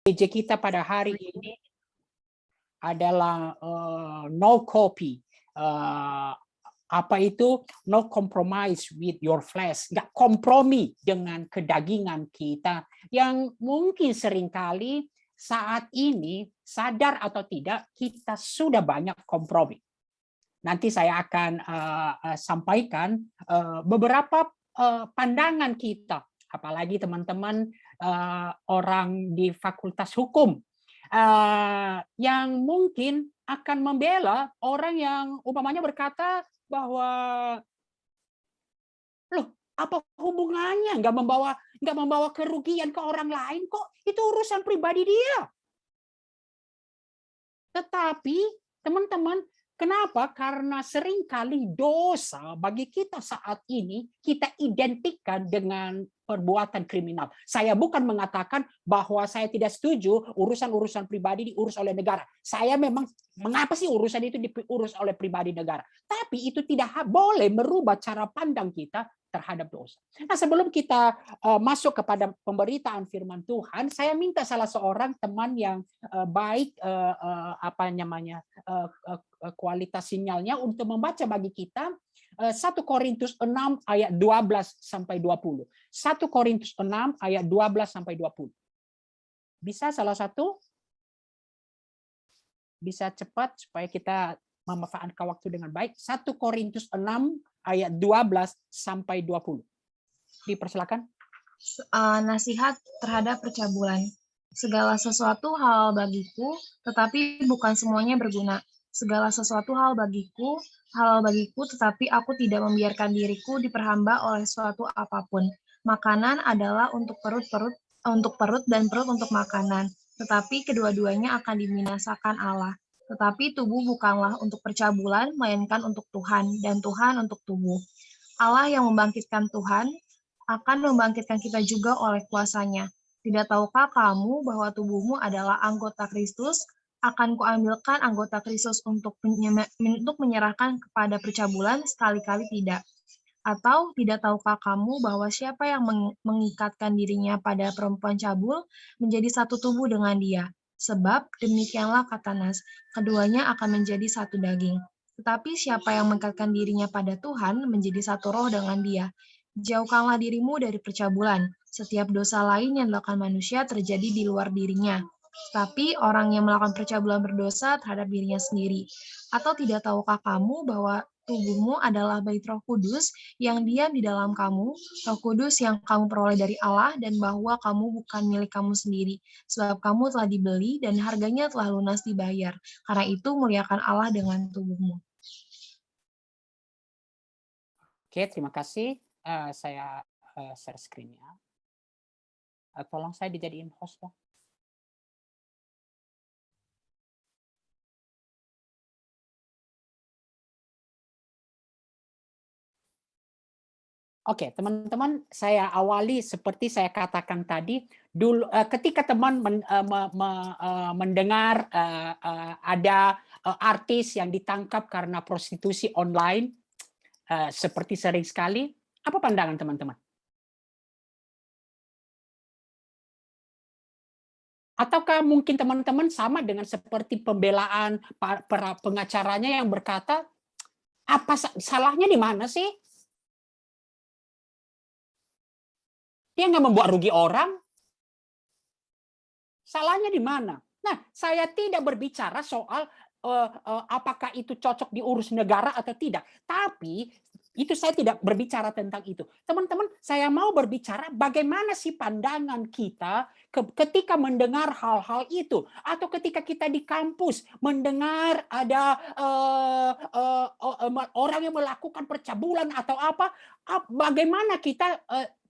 gereja kita pada hari ini adalah no copy. Apa itu? No compromise with your flesh. Nggak kompromi dengan kedagingan kita yang mungkin seringkali saat ini sadar atau tidak kita sudah banyak kompromi. Nanti saya akan sampaikan beberapa pandangan kita, apalagi teman-teman orang di Fakultas Hukum yang mungkin akan membela orang yang umpamanya berkata bahwa loh, apa hubungannya, nggak membawa kerugian ke orang lain kok, itu urusan pribadi dia. Tetapi teman-teman, kenapa? Karena seringkali dosa bagi kita saat ini kita identikkan dengan perbuatan kriminal. Saya bukan mengatakan bahwa saya tidak setuju urusan-urusan pribadi diurus oleh negara. Saya memang, mengapa sih urusan itu diurus oleh pribadi negara? Tapi itu tidak boleh merubah cara pandang kita terhadap dosa. Nah, sebelum kita masuk kepada pemberitaan firman Tuhan, saya minta salah seorang teman yang baik kualitas sinyalnya untuk membaca bagi kita 1 Korintus 6 ayat 12 sampai 20. 1 Korintus 6 ayat 12 sampai 20. Bisa salah satu? Bisa cepat supaya kita memanfaatkan waktu dengan baik. 1 Korintus 6 ayat 12 sampai 20. Dipersilakan. Nasihat terhadap percabulan. Segala sesuatu hal bagiku, tetapi bukan semuanya berguna. Segala sesuatu hal bagiku, tetapi aku tidak membiarkan diriku diperhamba oleh suatu apapun. Makanan adalah untuk perut dan perut untuk makanan, tetapi kedua-duanya akan dibinasakan Allah. Tetapi tubuh bukanlah untuk percabulan, melainkan untuk Tuhan, dan Tuhan untuk tubuh. Allah yang membangkitkan Tuhan akan membangkitkan kita juga oleh kuasa-Nya. Tidak tahukah kamu bahwa tubuhmu adalah anggota Kristus? Akan kuambilkan anggota Kristus untuk menyerahkan kepada percabulan? Sekali-kali tidak. Atau tidak tahukah kamu bahwa siapa yang mengikatkan dirinya pada perempuan cabul menjadi satu tubuh dengan dia? Sebab demikianlah kata Nas, keduanya akan menjadi satu daging. Tetapi siapa yang mengikatkan dirinya pada Tuhan menjadi satu roh dengan dia. Jauhkanlah dirimu dari percabulan. Setiap dosa lain yang dilakukan manusia terjadi di luar dirinya. Tapi orang yang melakukan percabulan berdosa terhadap dirinya sendiri. Atau tidak tahukah kamu bahwa tubuhmu adalah bait Roh Kudus yang diam di dalam kamu, Roh Kudus yang kamu peroleh dari Allah, dan bahwa kamu bukan milik kamu sendiri, sebab kamu telah dibeli dan harganya telah lunas dibayar. Karena itu muliakan Allah dengan tubuhmu. Oke, terima kasih. Saya share screen-nya. Tolong saya dijadiin host, Pak. Oke, teman-teman, saya awali seperti saya katakan tadi. Dulu, ketika teman mendengar ada artis yang ditangkap karena prostitusi online, seperti sering sekali, apa pandangan teman-teman? Ataukah mungkin teman-teman sama dengan seperti pembelaan para pengacaranya yang berkata, apa salahnya di mana sih? Dia nggak membuat rugi orang. Salahnya di mana? Nah, saya tidak berbicara soal apakah itu cocok diurus negara atau tidak. Tapi itu saya tidak berbicara tentang itu. Teman-teman, saya mau berbicara bagaimana sih pandangan kita ketika mendengar hal-hal itu. Atau ketika kita di kampus mendengar ada orang yang melakukan percabulan atau apa, bagaimana kita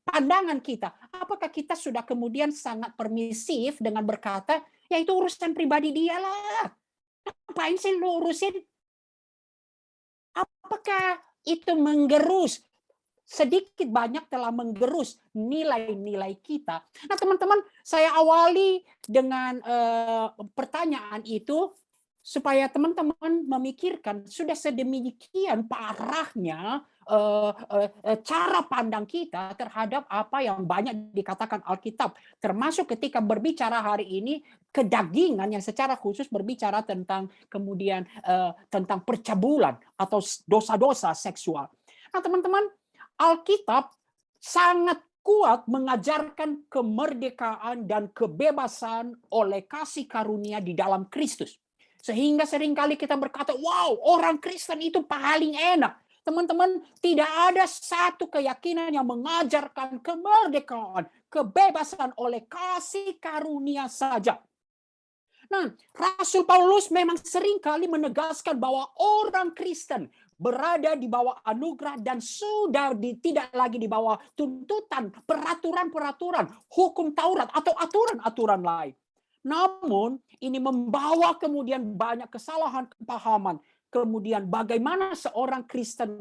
pandangan kita, apakah kita sudah kemudian sangat permisif dengan berkata, ya itu urusan pribadi dia lah. Ngapain sih lu urusin? Apakah itu menggerus? Sedikit banyak telah menggerus nilai-nilai kita. Nah, teman-teman, saya awali dengan pertanyaan itu. supaya teman-teman memikirkan sudah sedemikian parahnya cara pandang kita terhadap apa yang banyak dikatakan Alkitab, termasuk ketika berbicara hari ini kedagingan yang secara khusus berbicara tentang kemudian tentang percabulan atau dosa-dosa seksual. Nah, teman-teman, Alkitab sangat kuat mengajarkan kemerdekaan dan kebebasan oleh kasih karunia di dalam Kristus. Sehingga seringkali kita berkata, wow, orang Kristen itu paling enak. Teman-teman, tidak ada satu keyakinan yang mengajarkan kemerdekaan, kebebasan oleh kasih karunia saja. Nah, Rasul Paulus memang seringkali menegaskan bahwa orang Kristen berada di bawah anugerah dan sudah tidak lagi di bawah tuntutan peraturan-peraturan hukum Taurat atau aturan-aturan lain. Namun ini membawa kemudian banyak kesalahan kepahaman. Kemudian bagaimana seorang Kristen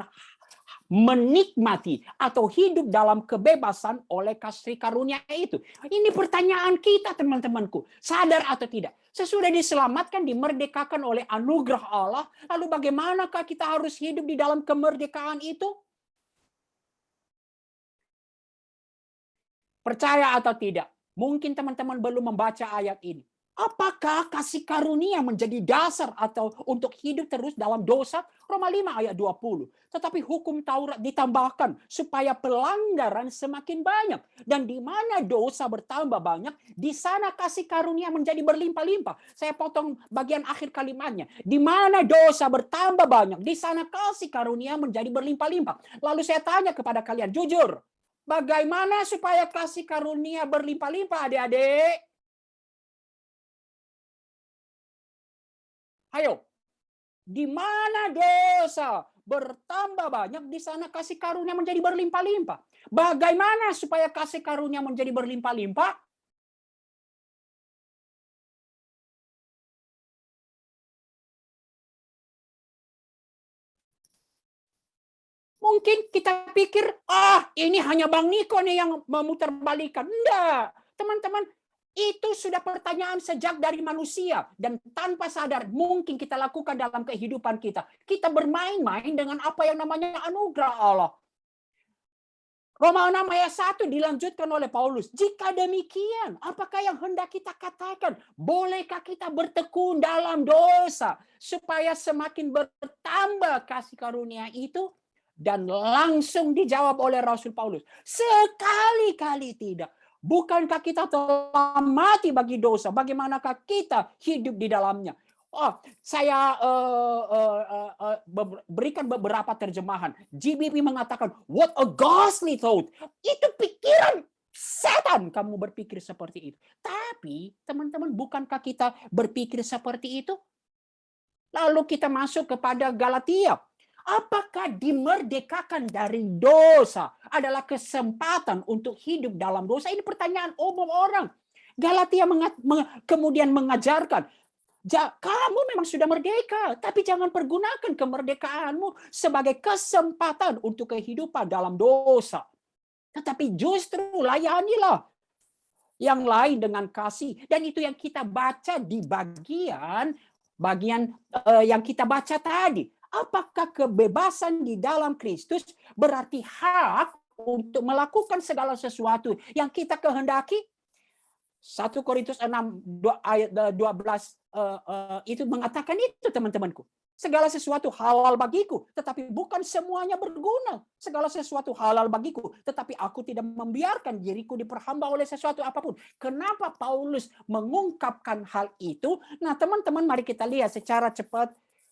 menikmati atau hidup dalam kebebasan oleh kasih karunia itu. Ini pertanyaan kita, teman-temanku. Sadar atau tidak? Sesudah diselamatkan, dimerdekakan oleh anugerah Allah, lalu bagaimanakah kita harus hidup di dalam kemerdekaan itu? Percaya atau tidak? Mungkin teman-teman belum membaca ayat ini. Apakah kasih karunia menjadi dasar atau untuk hidup terus dalam dosa? Roma 5 ayat 20. Tetapi hukum Taurat ditambahkan supaya pelanggaran semakin banyak. Dan di mana dosa bertambah banyak, di sana kasih karunia menjadi berlimpah-limpah. Saya potong bagian akhir kalimatnya. Di mana dosa bertambah banyak, di sana kasih karunia menjadi berlimpah-limpah. Lalu saya tanya kepada kalian, jujur, bagaimana supaya kasih karunia berlimpah-limpah, adik-adik? Ayo, di mana dosa bertambah banyak, di sana kasih karunia menjadi berlimpah-limpah. Bagaimana supaya kasih karunia menjadi berlimpah-limpah? Mungkin kita pikir, ini hanya Bang Niko nih yang memutarbalikkan. Enggak, teman-teman, itu sudah pertanyaan sejak dari manusia. Dan tanpa sadar mungkin kita lakukan dalam kehidupan kita. Kita bermain-main dengan apa yang namanya anugerah Allah. Roma 6 ayat 1 dilanjutkan oleh Paulus. Jika demikian, apakah yang hendak kita katakan? Bolehkah kita bertekun dalam dosa supaya semakin bertambah kasih karunia itu? Dan langsung dijawab oleh Rasul Paulus. Sekali-kali tidak. Bukankah kita telah mati bagi dosa? Bagaimanakah kita hidup di dalamnya? Saya berikan beberapa terjemahan. GBP mengatakan, what a ghastly thought. Itu pikiran setan kamu berpikir seperti itu. Tapi, teman-teman, bukankah kita berpikir seperti itu? Lalu kita masuk kepada Galatia. Apakah dimerdekakan dari dosa adalah kesempatan untuk hidup dalam dosa? Ini pertanyaan umum orang. Galatia kemudian mengajarkan, kamu memang sudah merdeka, tapi jangan pergunakan kemerdekaanmu sebagai kesempatan untuk kehidupan dalam dosa. Tetapi justru layanilah yang lain dengan kasih. Dan itu yang kita baca di bagian yang kita baca tadi. Apakah kebebasan di dalam Kristus berarti hak untuk melakukan segala sesuatu yang kita kehendaki? 1 Korintus 6 ayat 12 itu mengatakan itu, teman-temanku. Segala sesuatu halal bagiku, tetapi bukan semuanya berguna. Segala sesuatu halal bagiku, tetapi aku tidak membiarkan diriku diperhamba oleh sesuatu apapun. Kenapa Paulus mengungkapkan hal itu? Nah, teman-teman, mari kita lihat secara cepat.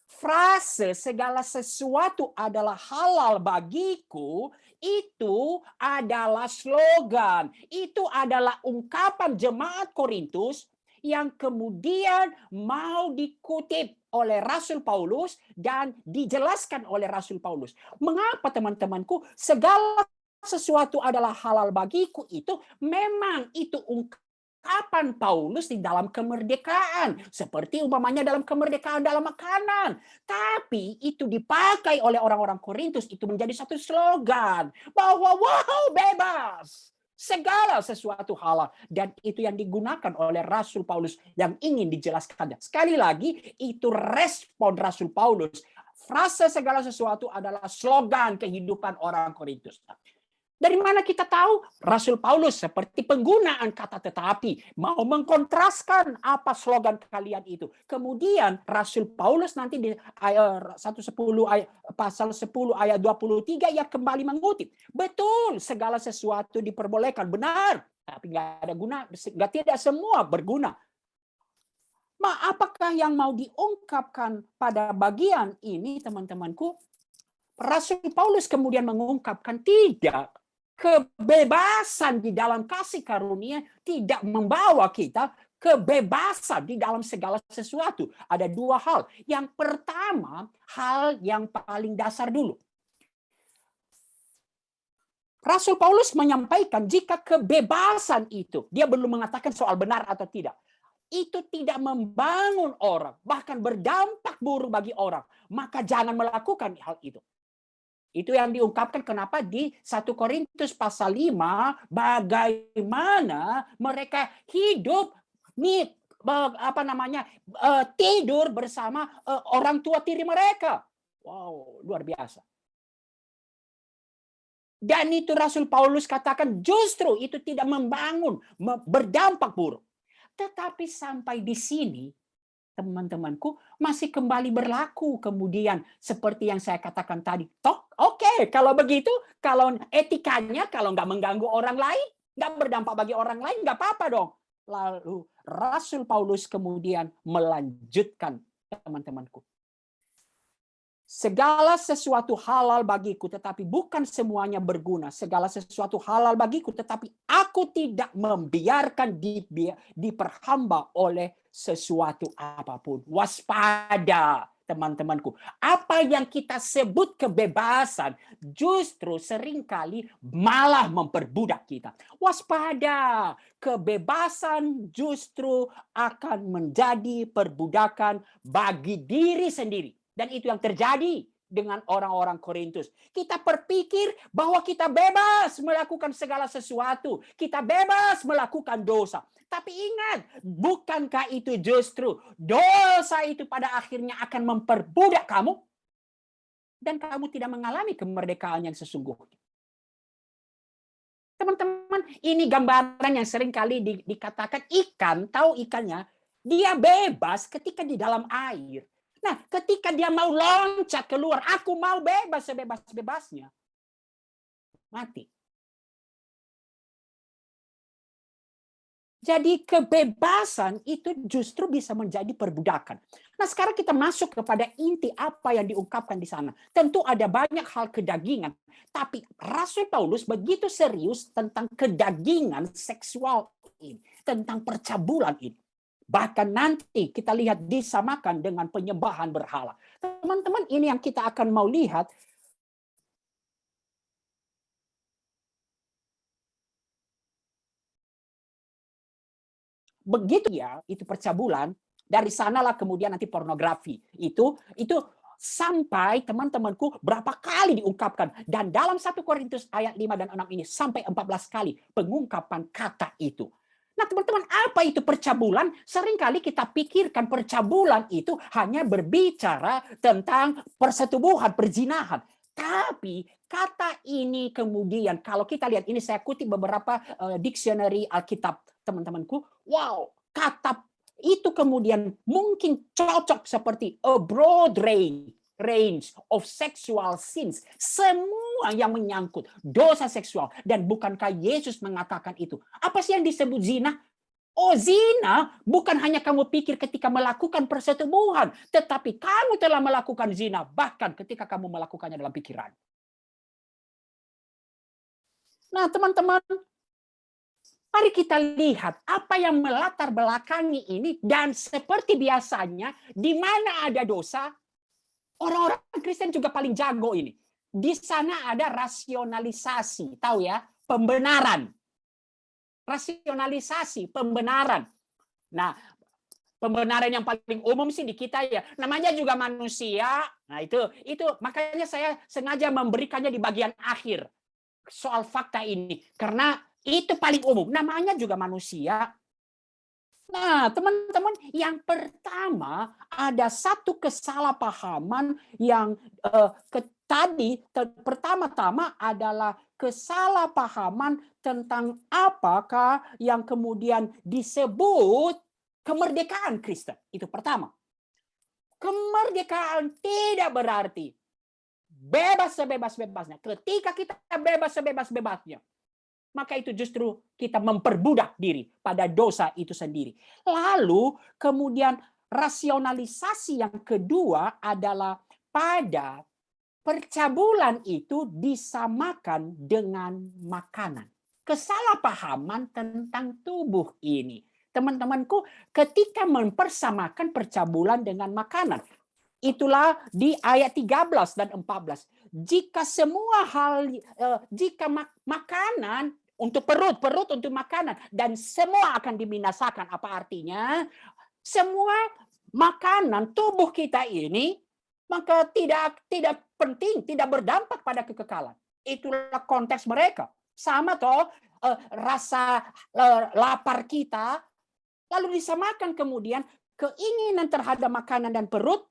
Frase segala sesuatu adalah halal bagiku itu adalah slogan, itu adalah ungkapan jemaat Korintus yang kemudian mau dikutip oleh Rasul Paulus dan dijelaskan oleh Rasul Paulus. Mengapa, teman-temanku, segala sesuatu adalah halal bagiku itu memang itu ungkapan Paulus di dalam kemerdekaan, seperti umpamanya dalam kemerdekaan dalam makanan. Tapi itu dipakai oleh orang-orang Korintus, itu menjadi satu slogan bahwa wow, bebas. Segala sesuatu halal. Dan itu yang digunakan oleh Rasul Paulus yang ingin dijelaskannya. Sekali lagi, itu respon Rasul Paulus. Frase segala sesuatu adalah slogan kehidupan orang Korintus. Dari mana kita tahu? Rasul Paulus seperti penggunaan kata tetapi mau mengkontraskan apa slogan kalian itu. Kemudian Rasul Paulus nanti di ayat 110 pasal 10 ayat 23 ia kembali mengutip. Betul, segala sesuatu diperbolehkan, benar, tapi nggak ada guna, tidak semua berguna. Apakah yang mau diungkapkan pada bagian ini, teman-temanku? Rasul Paulus kemudian mengungkapkan tidak. Kebebasan di dalam kasih karunia tidak membawa kita kebebasan di dalam segala sesuatu. Ada dua hal. Yang pertama, hal yang paling dasar dulu. Rasul Paulus menyampaikan jika kebebasan itu, dia belum mengatakan soal benar atau tidak. Itu tidak membangun orang, bahkan berdampak buruk bagi orang. Maka jangan melakukan hal itu. Itu yang diungkapkan kenapa di 1 Korintus pasal 5 bagaimana mereka hidup tidur bersama orang tua tiri mereka. Wow, luar biasa. Dan itu Rasul Paulus katakan justru itu tidak membangun, berdampak buruk. Tetapi sampai di sini teman-temanku masih kembali berlaku kemudian seperti yang saya katakan tadi. Oke, kalau begitu, kalau etikanya kalau nggak mengganggu orang lain, nggak berdampak bagi orang lain, nggak apa-apa dong. Lalu Rasul Paulus kemudian melanjutkan, teman-temanku. Segala sesuatu halal bagiku, tetapi bukan semuanya berguna. Segala sesuatu halal bagiku, tetapi aku tidak membiarkan diperhamba oleh sesuatu apapun. Waspada, teman-temanku. Apa yang kita sebut kebebasan justru seringkali malah memperbudak kita. Waspada, kebebasan justru akan menjadi perbudakan bagi diri sendiri. Dan itu yang terjadi dengan orang-orang Korintus. Kita berpikir bahwa kita bebas melakukan segala sesuatu. Kita bebas melakukan dosa. Tapi ingat, bukankah itu justru dosa itu pada akhirnya akan memperbudak kamu? Dan kamu tidak mengalami kemerdekaan yang sesungguhnya. Teman-teman, ini gambaran yang sering kali dikatakan ikan, tahu ikannya? Dia bebas ketika di dalam air. Nah, ketika dia mau loncat keluar, aku mau bebas sebebas-bebasnya. Mati. Jadi kebebasan itu justru bisa menjadi perbudakan. Nah, sekarang kita masuk kepada inti apa yang diungkapkan di sana. Tentu ada banyak hal kedagingan, tapi Rasul Paulus begitu serius tentang kedagingan seksual ini, tentang percabulan ini. Bahkan nanti kita lihat disamakan dengan penyembahan berhala. Teman-teman, ini yang kita akan mau lihat. Begitu ya, itu percabulan. Dari sanalah kemudian nanti pornografi. Itu sampai teman-temanku berapa kali diungkapkan. Dan dalam 1 Korintus ayat 5 dan 6 ini sampai 14 kali pengungkapan kata itu. Nah, teman-teman, apa itu percabulan? Seringkali kita pikirkan percabulan itu hanya berbicara tentang persetubuhan, perzinahan. Tapi kata ini kemudian, kalau kita lihat, ini saya kutip beberapa dictionary Alkitab, teman-temanku. Wow, kata itu kemudian mungkin cocok seperti a broad range of sexual sins. Semua yang menyangkut dosa seksual. Dan bukankah Yesus mengatakan itu? Apa sih yang disebut zina? Oh, zina bukan hanya kamu pikir ketika melakukan persetubuhan, tetapi kamu telah melakukan zina bahkan ketika kamu melakukannya dalam pikiran. Nah, teman-teman, mari kita lihat apa yang melatar belakangi ini. Dan seperti biasanya, di mana ada dosa, orang-orang Kristen juga paling jago ini. Di sana ada rasionalisasi, tahu ya, pembenaran. Rasionalisasi, pembenaran. Nah, pembenaran yang paling umum sih di kita ya, namanya juga manusia. Nah, itu makanya saya sengaja memberikannya di bagian akhir soal fakta ini, karena Itu paling umum. Namanya juga manusia. Nah, teman-teman, yang pertama ada satu kesalahpahaman yang pertama-tama adalah kesalahpahaman tentang apakah yang kemudian disebut kemerdekaan Kristen. Itu pertama. Kemerdekaan tidak berarti bebas sebebas-bebasnya. Ketika kita bebas sebebas-bebasnya, maka itu justru kita memperbudak diri pada dosa itu sendiri. Lalu kemudian rasionalisasi yang kedua adalah pada percabulan itu disamakan dengan makanan. Kesalahpahaman tentang tubuh ini. Teman-temanku, ketika mempersamakan percabulan dengan makanan, itulah di ayat 13 dan 14. Jika semua hal, jika makanan untuk perut untuk makanan, dan semua akan dibinasakan. Apa artinya? Semua makanan tubuh kita ini, maka tidak penting, tidak berdampak pada kekekalan. Itulah konteks mereka. Sama toh rasa lapar kita, lalu disamakan kemudian keinginan terhadap makanan dan perut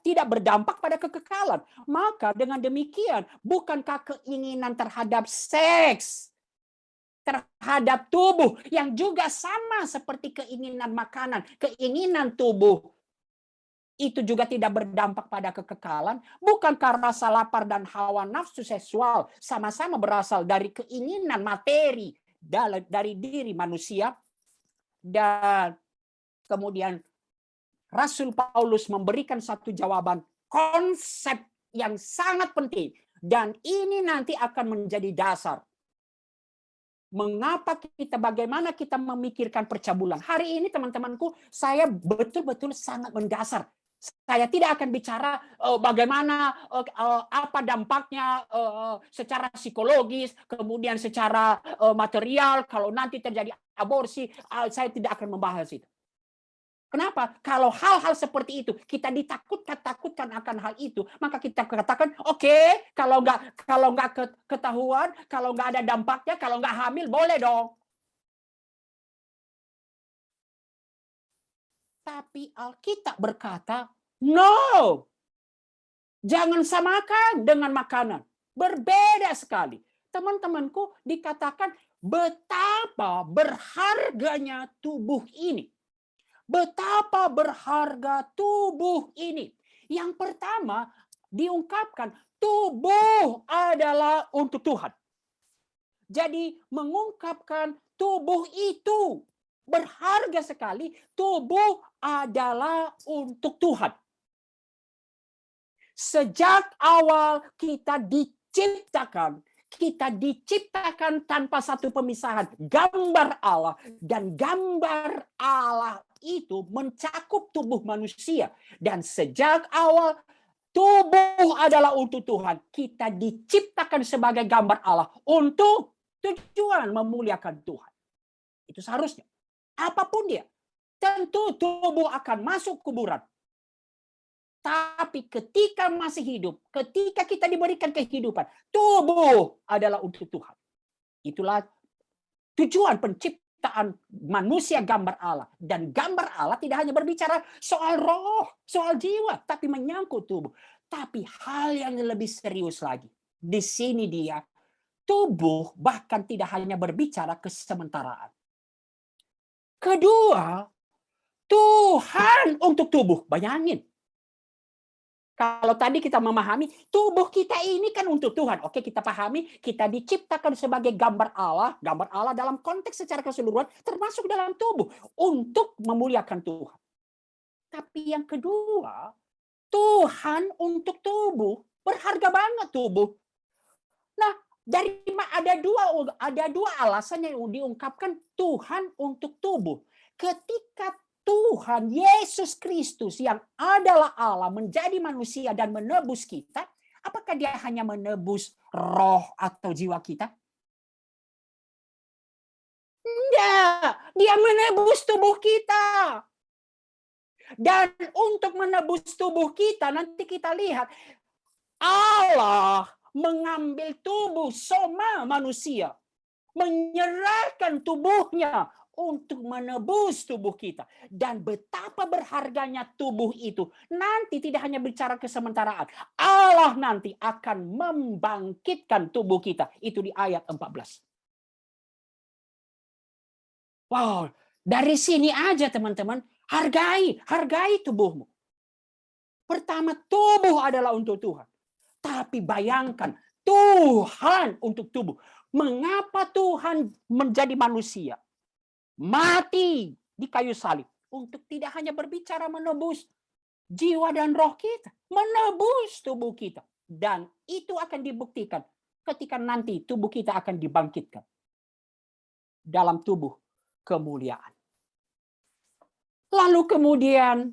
tidak berdampak pada kekekalan. Maka dengan demikian, bukankah keinginan terhadap seks, terhadap tubuh yang juga sama seperti keinginan makanan, keinginan tubuh, itu juga tidak berdampak pada kekekalan? Bukankah rasa lapar dan hawa nafsu seksual sama-sama berasal dari keinginan materi dari diri manusia? Dan kemudian Rasul Paulus memberikan satu jawaban konsep yang sangat penting. Dan ini nanti akan menjadi dasar. Bagaimana kita memikirkan percabulan. Hari ini teman-temanku, saya betul-betul sangat mendasar. Saya tidak akan bicara bagaimana, apa dampaknya secara psikologis, kemudian secara material, kalau nanti terjadi aborsi, saya tidak akan membahas itu. Kenapa? Kalau hal-hal seperti itu kita ditakutkan akan hal itu, maka kita katakan oke, kalau nggak ketahuan, kalau nggak ada dampaknya, kalau nggak hamil boleh dong. Tapi Alkitab berkata, no, jangan samakan dengan makanan, berbeda sekali. Teman-temanku, dikatakan betapa berharganya tubuh ini. Betapa berharga tubuh ini. Yang pertama diungkapkan, tubuh adalah untuk Tuhan. Jadi mengungkapkan tubuh itu berharga sekali. Tubuh adalah untuk Tuhan. Sejak awal kita diciptakan tanpa satu pemisahan. Gambar Allah, dan gambar Allah itu mencakup tubuh manusia. Dan sejak awal tubuh adalah untuk Tuhan. Kita diciptakan sebagai gambar Allah untuk tujuan memuliakan Tuhan. Itu seharusnya. Apapun dia. Tentu tubuh akan masuk kuburan. Tapi ketika masih hidup, ketika kita diberikan kehidupan, tubuh adalah untuk Tuhan. Itulah tujuan penciptaan manusia gambar Allah. Dan gambar Allah tidak hanya berbicara soal roh, soal jiwa, tapi menyangkut tubuh. Tapi hal yang lebih serius lagi. Di sini dia, tubuh bahkan tidak hanya berbicara kesementaraan. Kedua, Tuhan untuk tubuh. Bayangin. Kalau tadi kita memahami, tubuh kita ini kan untuk Tuhan. Oke, kita pahami, kita diciptakan sebagai gambar Allah dalam konteks secara keseluruhan, termasuk dalam tubuh, untuk memuliakan Tuhan. Tapi yang kedua, Tuhan untuk tubuh, berharga banget tubuh. Nah, ada dua alasan yang diungkapkan Tuhan untuk tubuh. Ketika Tuhan Yesus Kristus yang adalah Allah menjadi manusia dan menebus kita, apakah dia hanya menebus roh atau jiwa kita? Enggak, dia menebus tubuh kita. Dan untuk menebus tubuh kita, nanti kita lihat, Allah mengambil tubuh soma manusia. menyerahkan tubuhnya untuk menebus tubuh kita. Dan betapa berharganya tubuh itu. Nanti tidak hanya bicara kesementaraan. Allah nanti akan membangkitkan tubuh kita. Itu di ayat 14. Wow, dari sini aja teman-teman. Hargai tubuhmu. Pertama, tubuh adalah untuk Tuhan. Tapi bayangkan, Tuhan untuk tubuh. Mengapa Tuhan menjadi manusia? Mati di kayu salib untuk tidak hanya berbicara menebus jiwa dan roh kita, menebus tubuh kita, dan itu akan dibuktikan ketika nanti tubuh kita akan dibangkitkan dalam tubuh kemuliaan. Lalu kemudian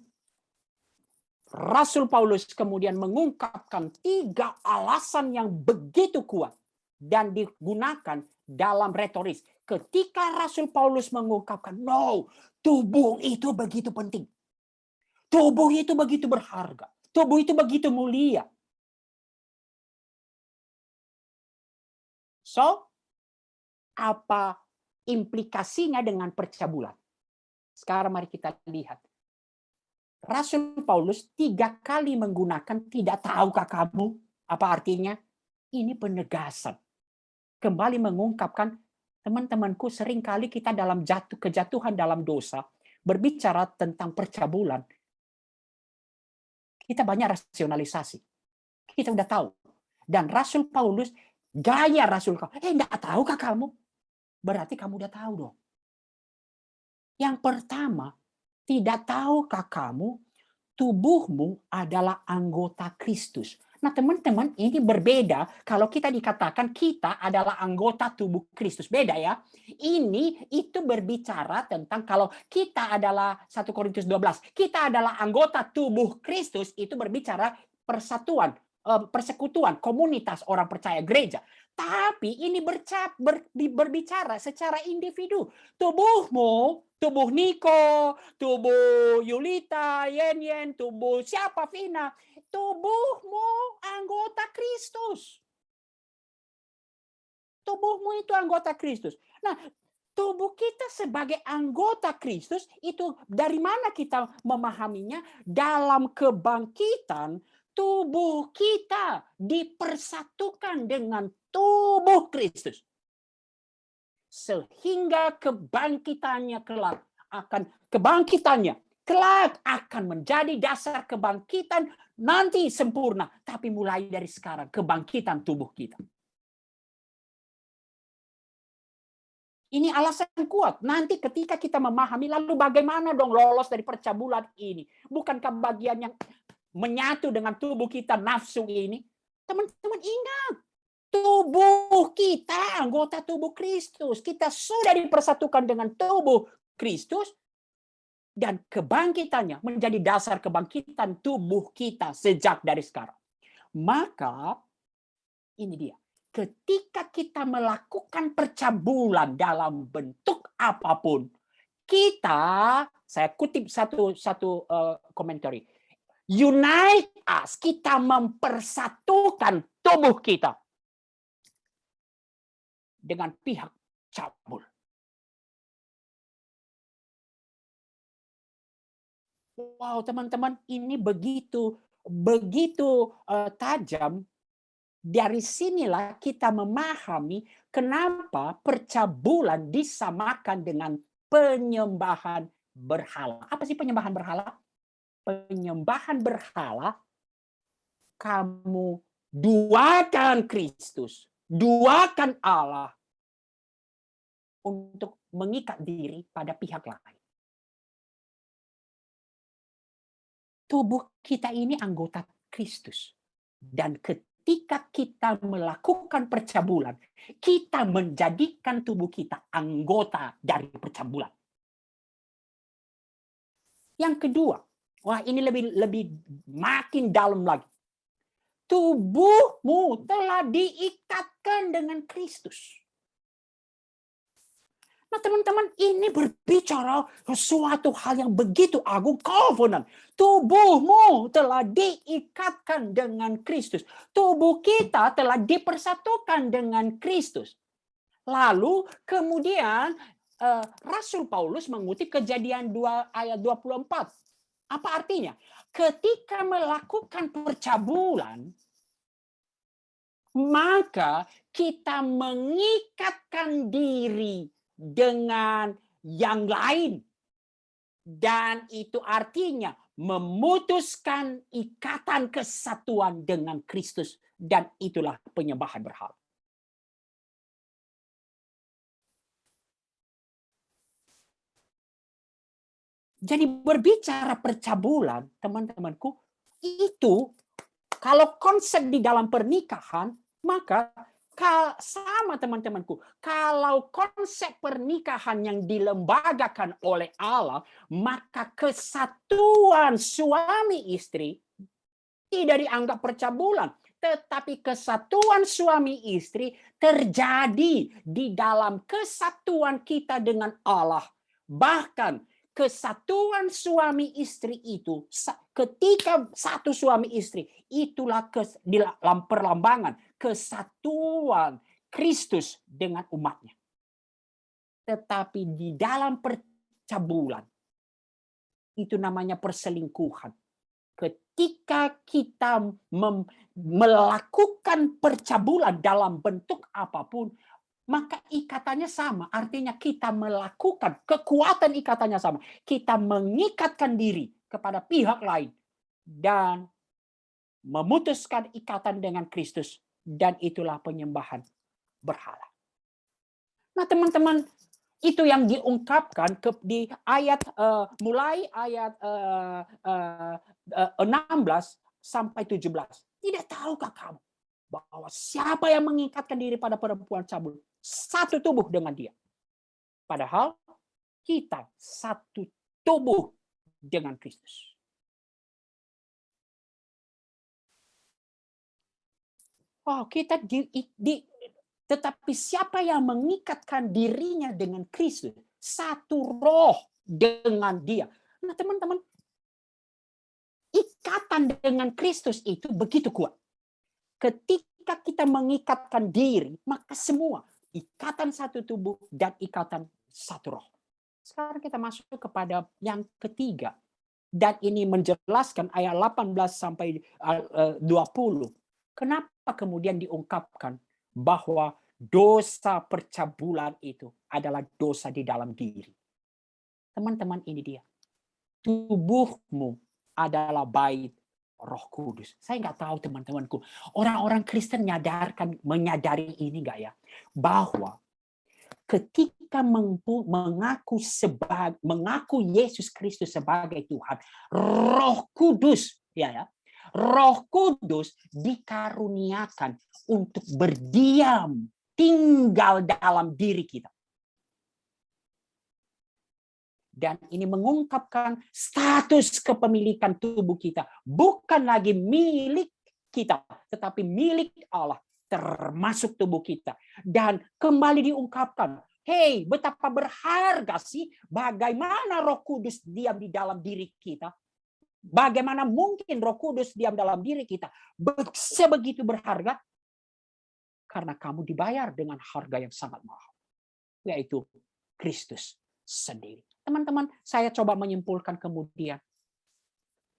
Rasul Paulus kemudian mengungkapkan 3 alasan yang begitu kuat dan digunakan dalam retoris. Ketika Rasul Paulus mengungkapkan, no, tubuh itu begitu penting. Tubuh itu begitu berharga. Tubuh itu begitu mulia. So, apa implikasinya dengan percabulan? Sekarang mari kita lihat. Rasul Paulus 3 kali menggunakan tidak tahukah kamu? Apa artinya? Ini penegasan. Kembali mengungkapkan, teman-temanku, seringkali kita dalam kejatuhan dalam dosa, berbicara tentang percabulan, kita banyak rasionalisasi. Kita udah tahu. Dan Rasul Paulus, gaya Rasul, enggak tahukah kamu? Berarti kamu udah tahu dong. Yang pertama, tidak tahukah kamu tubuhmu adalah anggota Kristus? Nah teman-teman, ini berbeda kalau kita dikatakan kita adalah anggota tubuh Kristus. Beda ya. Ini itu berbicara tentang kalau kita adalah 1 Korintus 12. Kita adalah anggota tubuh Kristus, itu berbicara persatuan, persekutuan, komunitas orang percaya gereja. Tapi ini berbicara secara individu. Tubuhmu, tubuh Niko, tubuh Yulita, Yen, tubuh siapa, Vina. Tubuhmu anggota Kristus. Tubuhmu itu anggota Kristus. Nah, tubuh kita sebagai anggota Kristus itu dari mana kita memahaminya? Dalam kebangkitan, tubuh kita dipersatukan dengan tubuh Kristus. Sehingga kebangkitannya kelak akan menjadi dasar kebangkitan nanti sempurna, tapi mulai dari sekarang kebangkitan tubuh kita. Ini alasan kuat. Nanti ketika kita memahami, lalu bagaimana dong lolos dari percabulan ini? Bukankah bagian yang menyatu dengan tubuh kita, nafsu ini? Teman-teman ingat, tubuh kita anggota tubuh Kristus. Kita sudah dipersatukan dengan tubuh Kristus, dan kebangkitannya menjadi dasar kebangkitan tubuh kita sejak dari sekarang. Maka ini dia. Ketika kita melakukan percabulan dalam bentuk apapun, saya kutip satu komentari, unite us, kita mempersatukan tubuh kita dengan pihak cabul. Wow, teman-teman, ini begitu tajam. Dari sinilah kita memahami kenapa percabulan disamakan dengan penyembahan berhala. Apa sih penyembahan berhala? Penyembahan berhala, kamu duakan Kristus, duakan Allah untuk mengikat diri pada pihak lain. Tubuh kita ini anggota Kristus. Dan ketika kita melakukan percabulan, kita menjadikan tubuh kita anggota dari percabulan. Yang kedua, wah ini lebih makin dalam lagi. Tubuhmu telah diikatkan dengan Kristus. Nah teman-teman, ini berbicara suatu hal yang begitu agung, covenant. Tubuhmu telah diikatkan dengan Kristus. Tubuh kita telah dipersatukan dengan Kristus. Lalu kemudian Rasul Paulus mengutip Kejadian 2 ayat 24. Apa artinya? Ketika melakukan percabulan, maka kita mengikatkan diri dengan yang lain. Dan itu artinya memutuskan ikatan kesatuan dengan Kristus. Dan itulah penyembahan berhala. Jadi berbicara percabulan, teman-temanku, itu kalau konsep di dalam pernikahan, maka sama teman-temanku. Kalau konsep pernikahan yang dilembagakan oleh Allah, maka kesatuan suami istri tidak dianggap percabulan. Tetapi kesatuan suami istri terjadi di dalam kesatuan kita dengan Allah. Bahkan kesatuan suami istri itu, ketika satu suami istri, itulah dalam perlambangan kesatuan Kristus dengan umatnya. Tetapi di dalam percabulan, itu namanya perselingkuhan. Ketika kita melakukan percabulan dalam bentuk apapun, maka ikatannya sama. Artinya kita melakukan, kekuatan ikatannya sama. Kita mengikatkan diri kepada pihak lain dan memutuskan ikatan dengan Kristus. Dan itulah penyembahan berhala. Nah teman-teman, itu yang diungkapkan di ayat mulai ayat 16 sampai 17. Tidak tahukah kamu bahwa siapa yang mengikatkan diri pada perempuan cabul, satu tubuh dengan dia. Padahal kita satu tubuh dengan Kristus. Oh, kita tetapi siapa yang mengikatkan dirinya dengan Kristus, satu roh dengan dia. Nah, teman-teman, ikatan dengan Kristus itu begitu kuat. Ketika kita mengikatkan diri, maka semua ikatan satu tubuh dan ikatan satu roh. Sekarang kita masuk kepada yang ketiga. Dan ini menjelaskan ayat 18 sampai 20. Kenapa kemudian diungkapkan bahwa dosa percabulan itu adalah dosa di dalam diri. Teman-teman, ini dia. Tubuhmu adalah bait Roh Kudus. Saya nggak tahu teman-temanku, orang-orang Kristen menyadari ini nggak ya? Bahwa ketika mengaku Yesus Kristus sebagai Tuhan, Roh Kudus, Roh Kudus dikaruniakan untuk berdiam, tinggal dalam diri kita. Dan ini mengungkapkan status kepemilikan tubuh kita. Bukan lagi milik kita, tetapi milik Allah, termasuk tubuh kita. Dan kembali diungkapkan, hey, betapa berharga sih bagaimana Roh Kudus diam di dalam diri kita. Bagaimana mungkin Roh Kudus diam dalam diri kita sebegitu berharga? Karena kamu dibayar dengan harga yang sangat mahal, yaitu Kristus sendiri. Teman-teman, saya coba menyimpulkan kemudian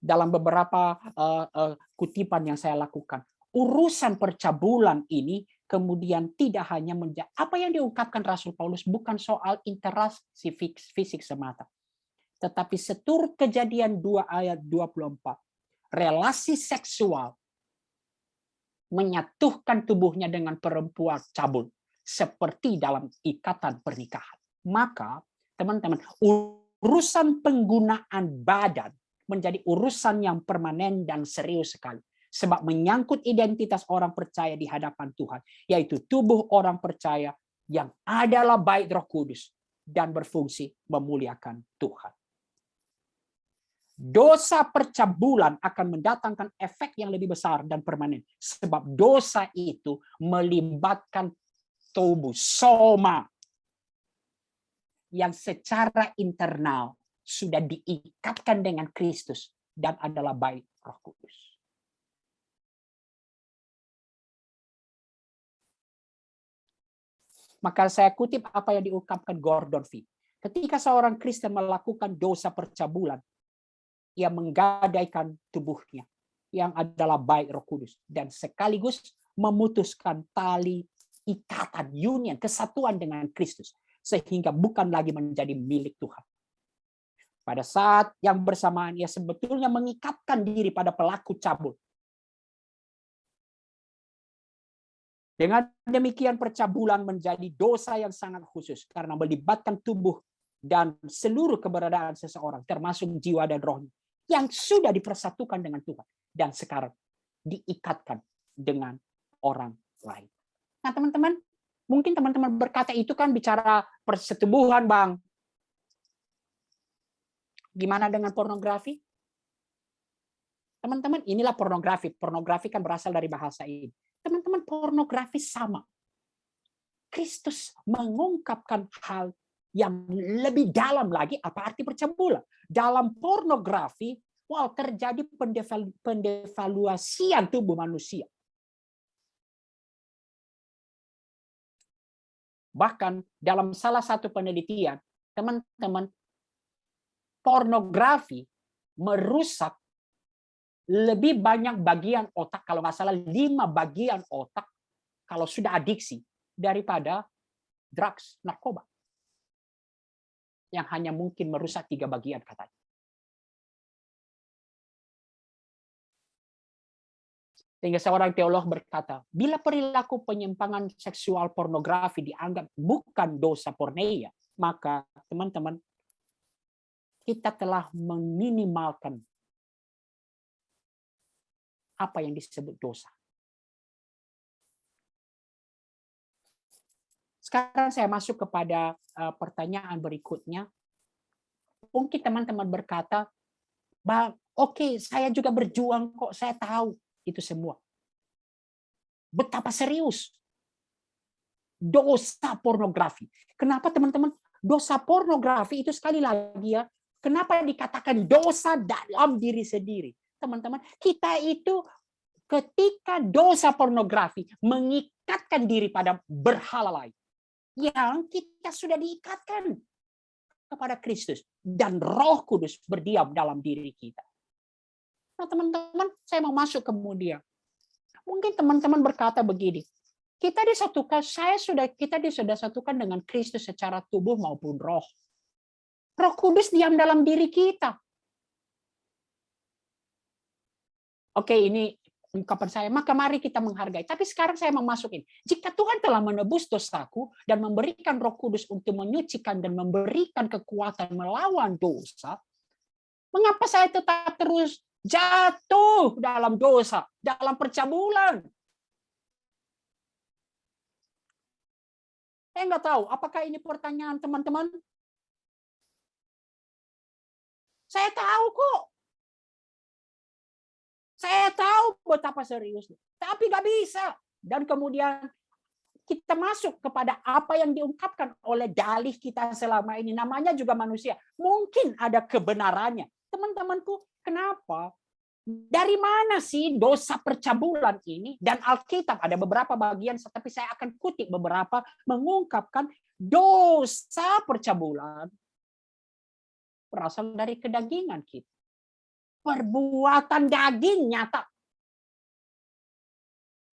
dalam beberapa kutipan yang saya lakukan. Urusan percabulan ini kemudian tidak hanya apa yang diungkapkan Rasul Paulus bukan soal interaksi fisik semata. Tetapi seturut Kejadian 2 ayat 24, relasi seksual menyatukan tubuhnya dengan perempuan cabul seperti dalam ikatan pernikahan. Maka teman-teman, urusan penggunaan badan menjadi urusan yang permanen dan serius sekali. Sebab menyangkut identitas orang percaya di hadapan Tuhan, yaitu tubuh orang percaya yang adalah bait Roh Kudus dan berfungsi memuliakan Tuhan. Dosa percabulan akan mendatangkan efek yang lebih besar dan permanen. Sebab dosa itu melibatkan tubuh, soma, yang secara internal sudah diikatkan dengan Kristus dan adalah bait Roh Kudus. Maka saya kutip apa yang diungkapkan Gordon Fee. Ketika seorang Kristen melakukan dosa percabulan, ia menggadaikan tubuhnya yang adalah baik Roh Kudus dan sekaligus memutuskan tali ikatan union kesatuan dengan Kristus sehingga bukan lagi menjadi milik Tuhan. Pada saat yang bersamaan ia sebetulnya mengikatkan diri pada pelaku cabul. Dengan demikian percabulan menjadi dosa yang sangat khusus karena melibatkan tubuh dan seluruh keberadaan seseorang termasuk jiwa dan rohnya yang sudah dipersatukan dengan Tuhan dan sekarang diikatkan dengan orang lain. Nah, teman-teman, mungkin teman-teman berkata itu kan bicara persetubuhan, Bang. Gimana dengan pornografi? Teman-teman, inilah pornografi. Pornografi kan berasal dari bahasa ini. Teman-teman, pornografi sama. Kristus mengungkapkan hal yang lebih dalam lagi apa arti percabulan. Dalam pornografi, terjadi pendevaluasian tubuh manusia. Bahkan dalam salah satu penelitian, teman-teman, pornografi merusak lebih banyak bagian otak, kalau nggak salah 5 bagian otak kalau sudah adiksi daripada drugs, narkoba. Yang hanya mungkin merusak 3 bagian katanya. Sehingga seorang teolog berkata, bila perilaku penyimpangan seksual pornografi dianggap bukan dosa porneia, maka teman-teman, kita telah meminimalkan apa yang disebut dosa. Sekarang saya masuk kepada pertanyaan berikutnya. Mungkin teman-teman berkata, Bang, oke, saya juga berjuang kok, saya tahu itu semua. Betapa serius dosa pornografi. Kenapa teman-teman? Dosa pornografi itu sekali lagi ya, kenapa dikatakan dosa dalam diri sendiri? Teman-teman, kita itu ketika dosa pornografi mengikatkan diri pada berhala lain, yang kita sudah diikatkan kepada Kristus dan Roh Kudus berdiam dalam diri kita. Nah, teman-teman, saya mau masuk kemudian. Mungkin teman-teman berkata begini, kita disatukan dengan Kristus secara tubuh maupun roh. Roh Kudus diam dalam diri kita. Oke, ini ungkapan saya, maka mari kita menghargai. Tapi sekarang saya mau masukin. Jika Tuhan telah menebus dosaku dan memberikan Roh Kudus untuk menyucikan dan memberikan kekuatan melawan dosa, mengapa saya tetap terus jatuh dalam dosa, dalam percabulan? Saya nggak tahu, apakah ini pertanyaan teman-teman? Saya tahu kok. Saya tahu betapa seriusnya, tapi nggak bisa. Dan kemudian kita masuk kepada apa yang diungkapkan oleh dalih kita selama ini. Namanya juga manusia. Mungkin ada kebenarannya. Teman-temanku, kenapa? Dari mana sih dosa percabulan ini? Dan Alkitab ada beberapa bagian, tapi saya akan kutip beberapa mengungkapkan dosa percabulan berasal dari kedagingan kita. Perbuatan daging nyata,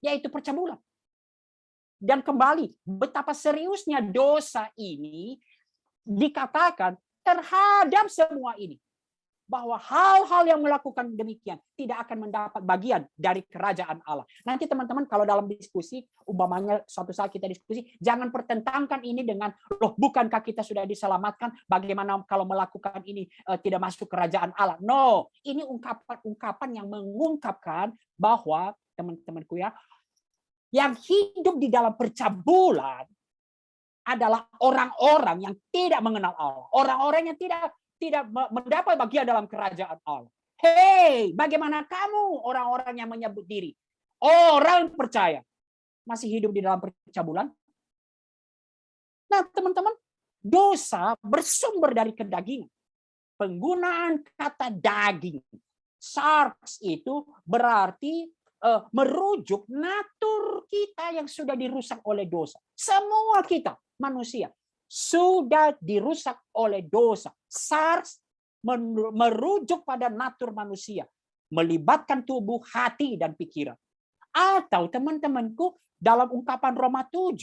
yaitu percabulan. Dan kembali, betapa seriusnya dosa ini dikatakan terhadap semua ini. Bahwa hal-hal yang melakukan demikian tidak akan mendapat bagian dari kerajaan Allah. Nanti teman-teman kalau dalam diskusi, umpamanya suatu saat kita diskusi, jangan pertentangkan ini dengan, loh bukankah kita sudah diselamatkan, bagaimana kalau melakukan ini tidak masuk kerajaan Allah. No, ini ungkapan yang mengungkapkan bahwa, teman-temanku ya, yang hidup di dalam percabulan adalah orang-orang yang tidak mengenal Allah. Orang-orang yang tidak mendapat bagian dalam kerajaan Allah. Hei, bagaimana kamu orang-orang yang menyebut diri orang percaya masih hidup di dalam percabulan? Nah, teman-teman, dosa bersumber dari kedagingan. Penggunaan kata daging, sarx itu berarti merujuk natur kita yang sudah dirusak oleh dosa. Semua kita manusia sudah dirusak oleh dosa. SARS merujuk pada natur manusia, melibatkan tubuh, hati, dan pikiran. Atau teman-temanku, dalam ungkapan Roma 7,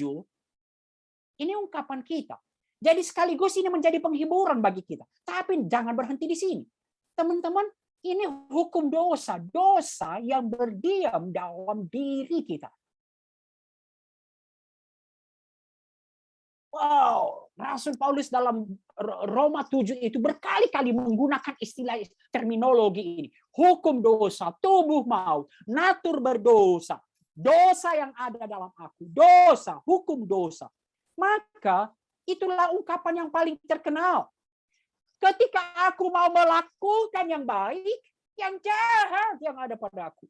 ini ungkapan kita. Jadi sekaligus ini menjadi penghiburan bagi kita. Tapi jangan berhenti di sini. Teman-teman, ini hukum dosa. Dosa yang berdiam dalam diri kita. Wow, Rasul Paulus dalam Roma 7 itu berkali-kali menggunakan istilah terminologi ini. Hukum dosa, tubuh maut, natur berdosa, dosa yang ada dalam aku, dosa, hukum dosa. Maka itulah ungkapan yang paling terkenal. Ketika aku mau melakukan yang baik, yang jahat yang ada pada aku.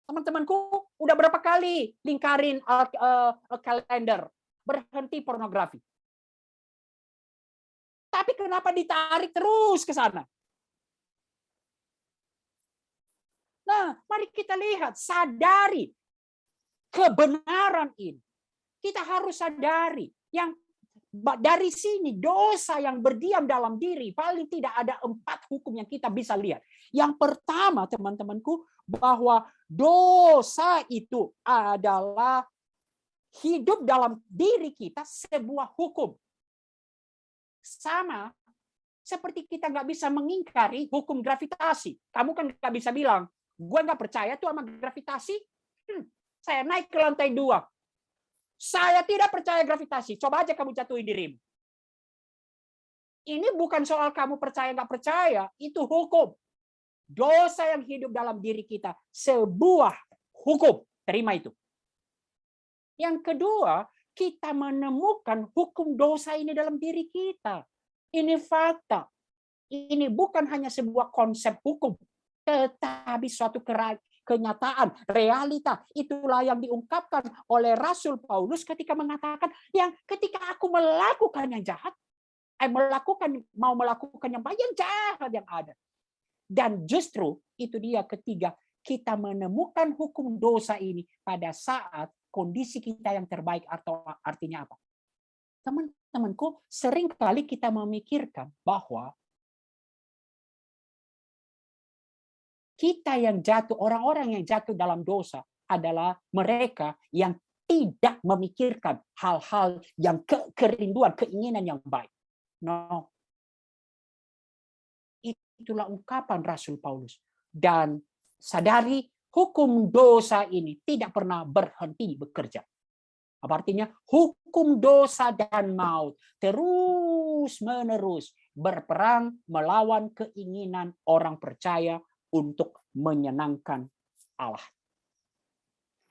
Teman-temanku, udah berapa kali lingkarin kalender berhenti pornografi? Tapi kenapa ditarik terus ke sana? Nah, mari kita lihat, sadari kebenaran ini. Kita harus sadari yang dari sini dosa yang berdiam dalam diri, paling tidak ada 4 hukum yang kita bisa lihat. Yang pertama, teman-temanku, bahwa dosa itu adalah hidup dalam diri kita sebuah hukum. Sama seperti kita nggak bisa mengingkari hukum gravitasi. Kamu kan nggak bisa bilang, gue nggak percaya tuh sama gravitasi. Saya naik ke lantai 2. Saya tidak percaya gravitasi. Coba aja kamu jatuhin dirimu. Ini bukan soal kamu percaya nggak percaya. Itu hukum. Dosa yang hidup dalam diri kita. Sebuah hukum. Terima itu. Yang kedua, kita menemukan hukum dosa ini dalam diri kita. Ini fakta. Ini bukan hanya sebuah konsep hukum. Tetapi suatu kenyataan, realita. Itulah yang diungkapkan oleh Rasul Paulus ketika mengatakan, yang ketika aku melakukan yang jahat, mau melakukan yang baik, yang jahat yang ada. Dan justru itu dia ketiga, kita menemukan hukum dosa ini pada saat kondisi kita yang terbaik. Atau artinya apa? Teman-temanku, seringkali kita memikirkan bahwa kita yang jatuh, orang-orang yang jatuh dalam dosa adalah mereka yang tidak memikirkan hal-hal yang kerinduan, keinginan yang baik. No. Itulah ungkapan Rasul Paulus. Dan sadari hukum dosa ini tidak pernah berhenti bekerja. Apa artinya? Hukum dosa dan maut terus-menerus berperang melawan keinginan orang percaya untuk menyenangkan Allah.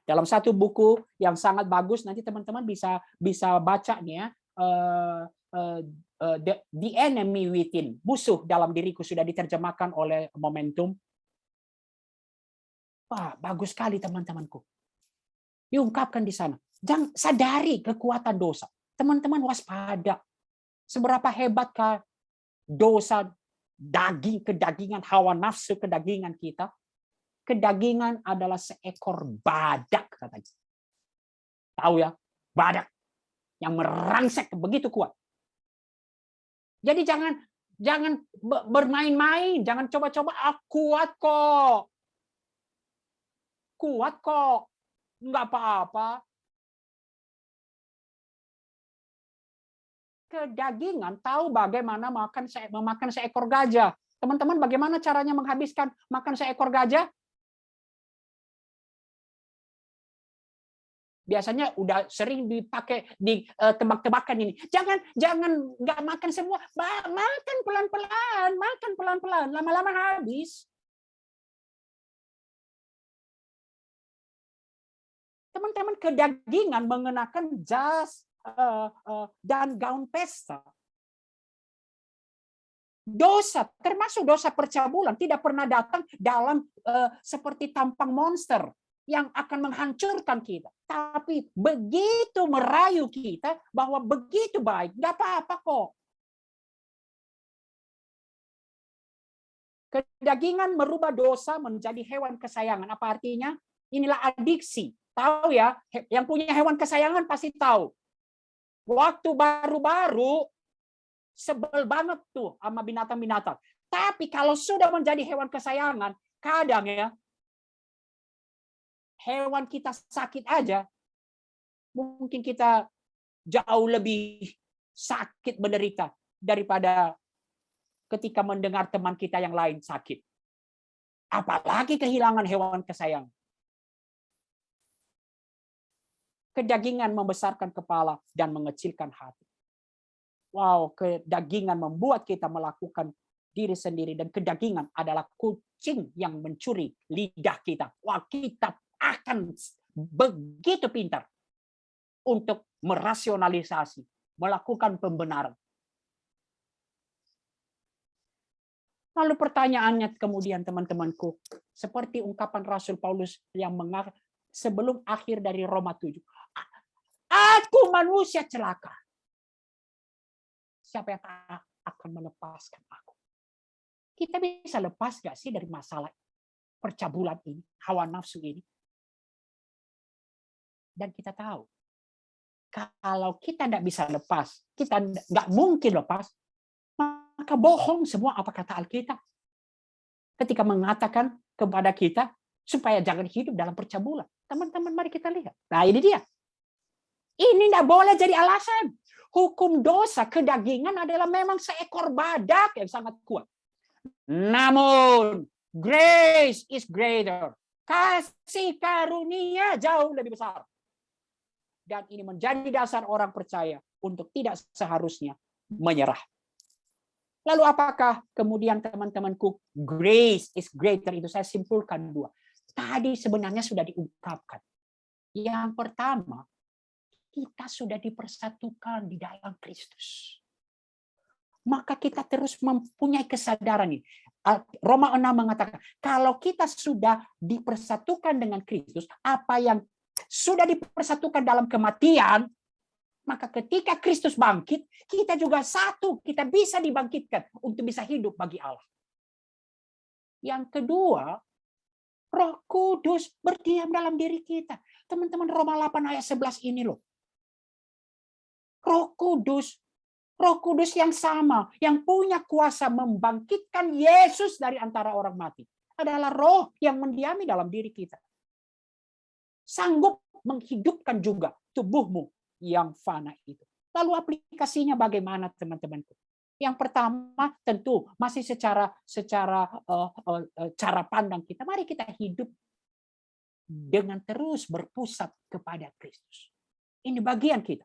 Dalam satu buku yang sangat bagus, nanti teman-teman bisa baca nih ya, The Enemy Within, musuh dalam diriku, sudah diterjemahkan oleh Momentum. Wah, bagus sekali teman-temanku. Diungkapkan di sana. Jangan sadari kekuatan dosa. Teman-teman waspada. Seberapa hebatkah dosa kedagingan, hawa nafsu kedagingan kita? Kedagingan adalah seekor badak katanya. Tahu ya, badak yang merangsek begitu kuat. Jadi jangan bermain-main, jangan coba-coba kuat kok. Kuat kok. Enggak apa-apa. Kedagingan tahu bagaimana memakan seekor gajah. Teman-teman, bagaimana caranya menghabiskan makan seekor gajah? Biasanya udah sering dipakai di tebak-tebakan ini. Jangan nggak makan semua, makan pelan-pelan, lama-lama habis. Teman-teman, kedagingan mengenakan jas dan gaun pesta. Dosa, termasuk dosa percabulan, tidak pernah datang dalam seperti tampang monster yang akan menghancurkan kita. Tapi begitu merayu kita bahwa begitu baik, nggak apa-apa kok. Kedagingan merubah dosa menjadi hewan kesayangan. Apa artinya? Inilah adiksi. Tahu ya, yang punya hewan kesayangan pasti tahu. Waktu baru-baru sebel banget tuh sama binatang-binatang. Tapi kalau sudah menjadi hewan kesayangan, kadang ya hewan kita sakit aja, mungkin kita jauh lebih sakit menderita daripada ketika mendengar teman kita yang lain sakit. Apalagi kehilangan hewan kesayangan. Kedagingan membesarkan kepala dan mengecilkan hati. Wow, kedagingan membuat kita melakukan diri sendiri, dan kedagingan adalah kucing yang mencuri lidah kita. Wah, kita akan begitu pintar untuk merasionalisasi, melakukan pembenaran. Lalu pertanyaannya kemudian teman-temanku, seperti ungkapan Rasul Paulus yang sebelum akhir dari Roma 7. Aku manusia celaka. Siapa yang akan melepaskan aku? Kita bisa lepas gak sih dari masalah percabulan ini, hawa nafsu ini? Dan kita tahu, kalau kita tidak bisa lepas, kita nggak mungkin lepas, maka bohong semua apa kata Alkitab ketika mengatakan kepada kita supaya jangan hidup dalam percabulan. Teman-teman, mari kita lihat. Nah, ini dia. Ini tidak boleh jadi alasan. Hukum dosa kedagingan adalah memang seekor badak yang sangat kuat. Namun, grace is greater. Kasih karunia jauh lebih besar. Dan ini menjadi dasar orang percaya untuk tidak seharusnya menyerah. Lalu apakah kemudian teman-temanku grace is greater itu saya simpulkan dua. Tadi sebenarnya sudah diungkapkan. Yang pertama, kita sudah dipersatukan di dalam Kristus. Maka kita terus mempunyai kesadaran ini. Roma 6 mengatakan, kalau kita sudah dipersatukan dengan Kristus, apa yang sudah dipersatukan dalam kematian, maka ketika Kristus bangkit, kita juga satu, kita bisa dibangkitkan untuk bisa hidup bagi Allah. Yang kedua, Roh Kudus berdiam dalam diri kita. Teman-teman, Roma 8 ayat 11 ini loh. Roh Kudus yang sama, yang punya kuasa membangkitkan Yesus dari antara orang mati, adalah Roh yang mendiami dalam diri kita. Sanggup menghidupkan juga tubuhmu yang fana itu. Lalu aplikasinya bagaimana, teman-temanku? Yang pertama tentu masih secara cara pandang kita. Mari kita hidup dengan terus berpusat kepada Kristus. Ini bagian kita.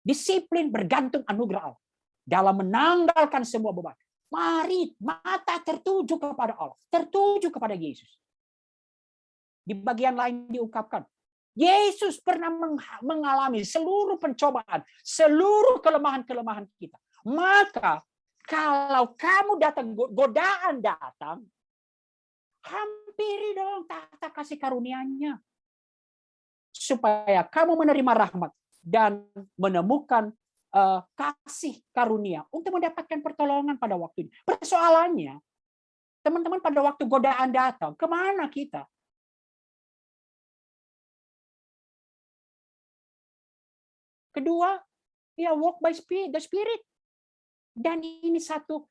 Disiplin bergantung anugerah Allah dalam menanggalkan semua beban. Mari mata tertuju kepada Allah, tertuju kepada Yesus. Di bagian lain diungkapkan, Yesus pernah mengalami seluruh pencobaan, seluruh kelemahan-kelemahan kita. Maka kalau kamu datang, godaan datang, hampiri dong tahta kasih karunia-Nya. Supaya kamu menerima rahmat dan menemukan kasih karunia untuk mendapatkan pertolongan pada waktu ini. Persoalannya, teman-teman, pada waktu godaan datang, kemana kita? Kedua, ya walk by the Spirit. Dan ini satu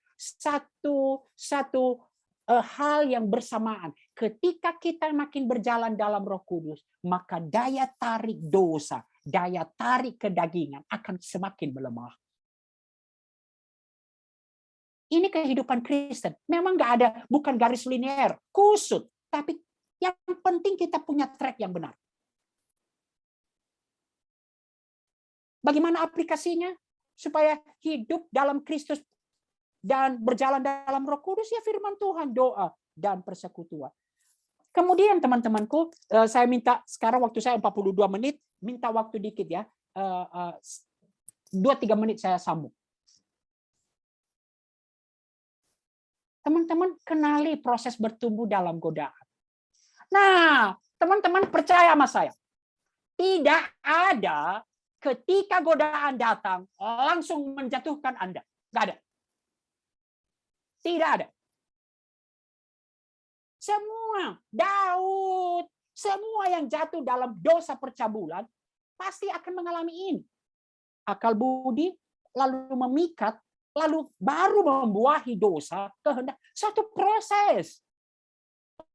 hal yang bersamaan. Ketika kita makin berjalan dalam Roh Kudus, maka daya tarik dosa, daya tarik kedagingan akan semakin melemah. Ini kehidupan Kristen. Memang nggak ada, bukan garis linear, kusut. Tapi yang penting kita punya track yang benar. Bagaimana aplikasinya? Supaya hidup dalam Kristus dan berjalan dalam Roh Kudus, ya firman Tuhan, doa, dan persekutuan. Kemudian teman-temanku, saya minta sekarang waktu saya 42 menit, minta waktu dikit ya. 2-3 menit saya sambung. Teman-teman kenali proses bertumbuh dalam godaan. Nah, teman-teman percaya sama saya. Tidak ada ketika godaan datang langsung menjatuhkan Anda. Nggak ada. Tidak ada. Semua, Daud, semua yang jatuh dalam dosa percabulan pasti akan mengalami ini. Akal budi, lalu memikat, lalu baru membuahi dosa, kehendak. Satu proses.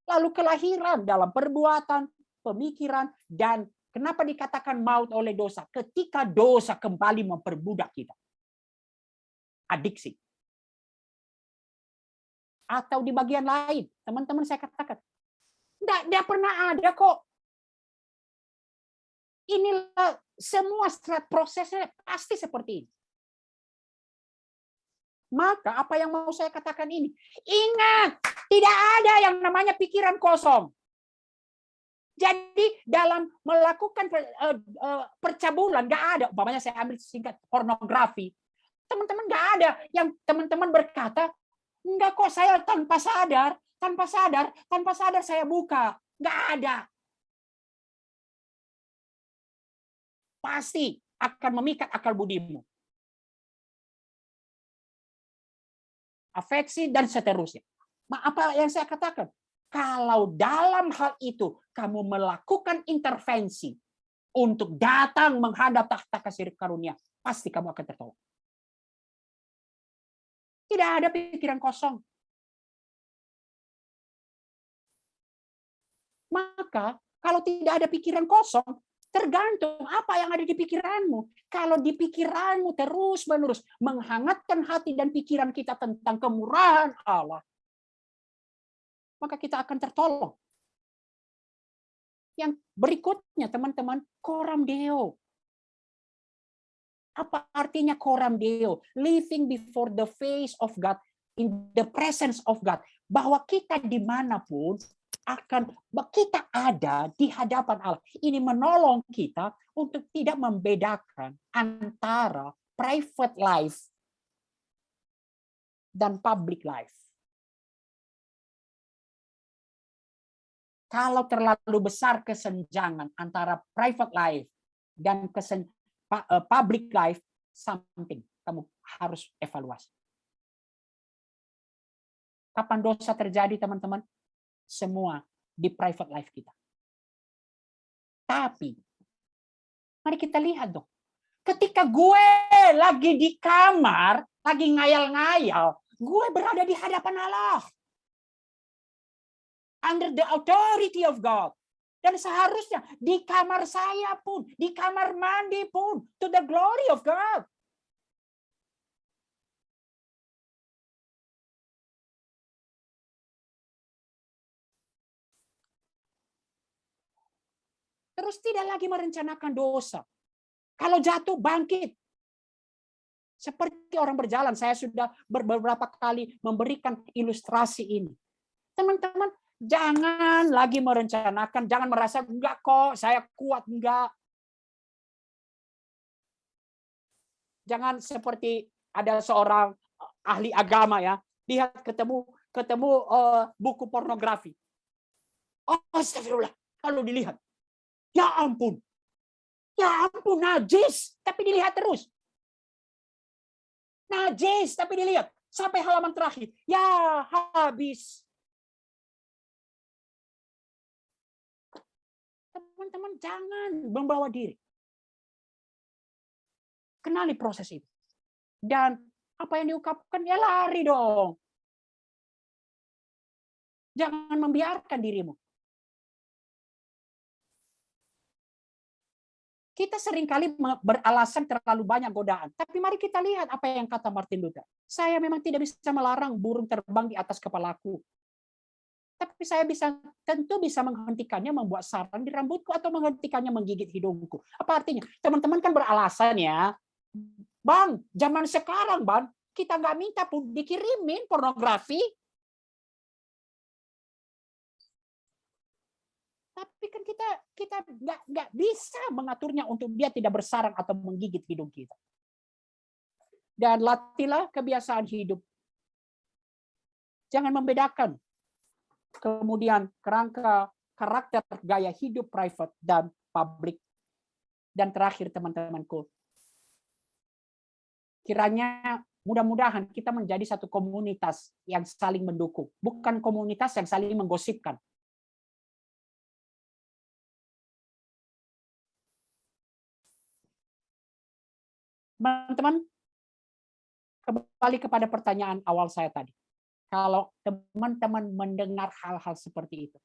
Lalu kelahiran dalam perbuatan, pemikiran, dan kenapa dikatakan maut oleh dosa? Ketika dosa kembali memperbudak kita. Adiksi. Atau di bagian lain, teman-teman saya katakan, tidak pernah ada kok. Inilah semua prosesnya pasti seperti ini. Maka apa yang mau saya katakan ini? Ingat, tidak ada yang namanya pikiran kosong. Jadi dalam melakukan percabulan, nggak ada. Umpamanya saya ambil singkat pornografi. Teman-teman nggak ada yang teman-teman berkata, enggak kok saya tanpa sadar saya buka. Nggak ada. Pasti akan memikat akal budimu. Afeksi dan seterusnya. Apa yang saya katakan? Kalau dalam hal itu kamu melakukan intervensi untuk datang menghadap tahta kasih karunia, pasti kamu akan tertolong. Tidak ada pikiran kosong. Maka kalau tidak ada pikiran kosong, tergantung apa yang ada di pikiranmu. Kalau di pikiranmu terus-menerus menghangatkan hati dan pikiran kita tentang kemurahan Allah, maka kita akan tertolong. Yang berikutnya, teman-teman, coram Deo. Apa artinya coram Deo? Living before the face of God, in the presence of God. Bahwa kita dimanapun, kita ada di hadapan Allah. Ini menolong kita untuk tidak membedakan antara private life dan public life. Kalau terlalu besar kesenjangan antara private life dan public life, something kamu harus evaluasi. Kapan dosa terjadi, teman-teman? Semua di private life kita. Tapi, mari kita lihat dong. Ketika gue lagi di kamar, lagi ngayal-ngayal, gue berada di hadapan Allah. Under the authority of God. Dan seharusnya di kamar saya pun, di kamar mandi pun, to the glory of God. Terus tidak lagi merencanakan dosa. Kalau jatuh, bangkit. Seperti orang berjalan, saya sudah beberapa kali memberikan ilustrasi ini. Teman-teman, jangan lagi merencanakan, jangan merasa, enggak kok, saya kuat, enggak. Jangan seperti ada seorang ahli agama ya, lihat ketemu buku pornografi. Oh, astagfirullah, kalau dilihat. Ya ampun, najis, tapi dilihat terus. Najis, tapi dilihat. Sampai halaman terakhir. Ya, habis. Teman-teman, jangan membawa diri. Kenali proses itu. Dan apa yang diungkapkan, ya lari dong. Jangan membiarkan dirimu. Kita seringkali beralasan terlalu banyak godaan. Tapi mari kita lihat apa yang kata Martin Luther. Saya memang tidak bisa melarang burung terbang di atas kepalaku. Tapi saya tentu bisa menghentikannya membuat sarang di rambutku atau menghentikannya menggigit hidungku. Apa artinya? Teman-teman kan beralasan ya. Bang, zaman sekarang bang, kita nggak minta pun dikirimin pornografi. Tapi kan kita nggak bisa mengaturnya untuk dia tidak bersarang atau menggigit hidung kita. Dan latihlah kebiasaan hidup. Jangan membedakan. Kemudian kerangka karakter gaya hidup private dan public. Dan terakhir teman-temanku, kiranya Mudah-mudahan kita menjadi satu komunitas yang saling mendukung, bukan komunitas yang saling menggosipkan. Teman-teman, kembali kepada pertanyaan awal saya tadi. Kalau teman-teman mendengar hal-hal seperti itu,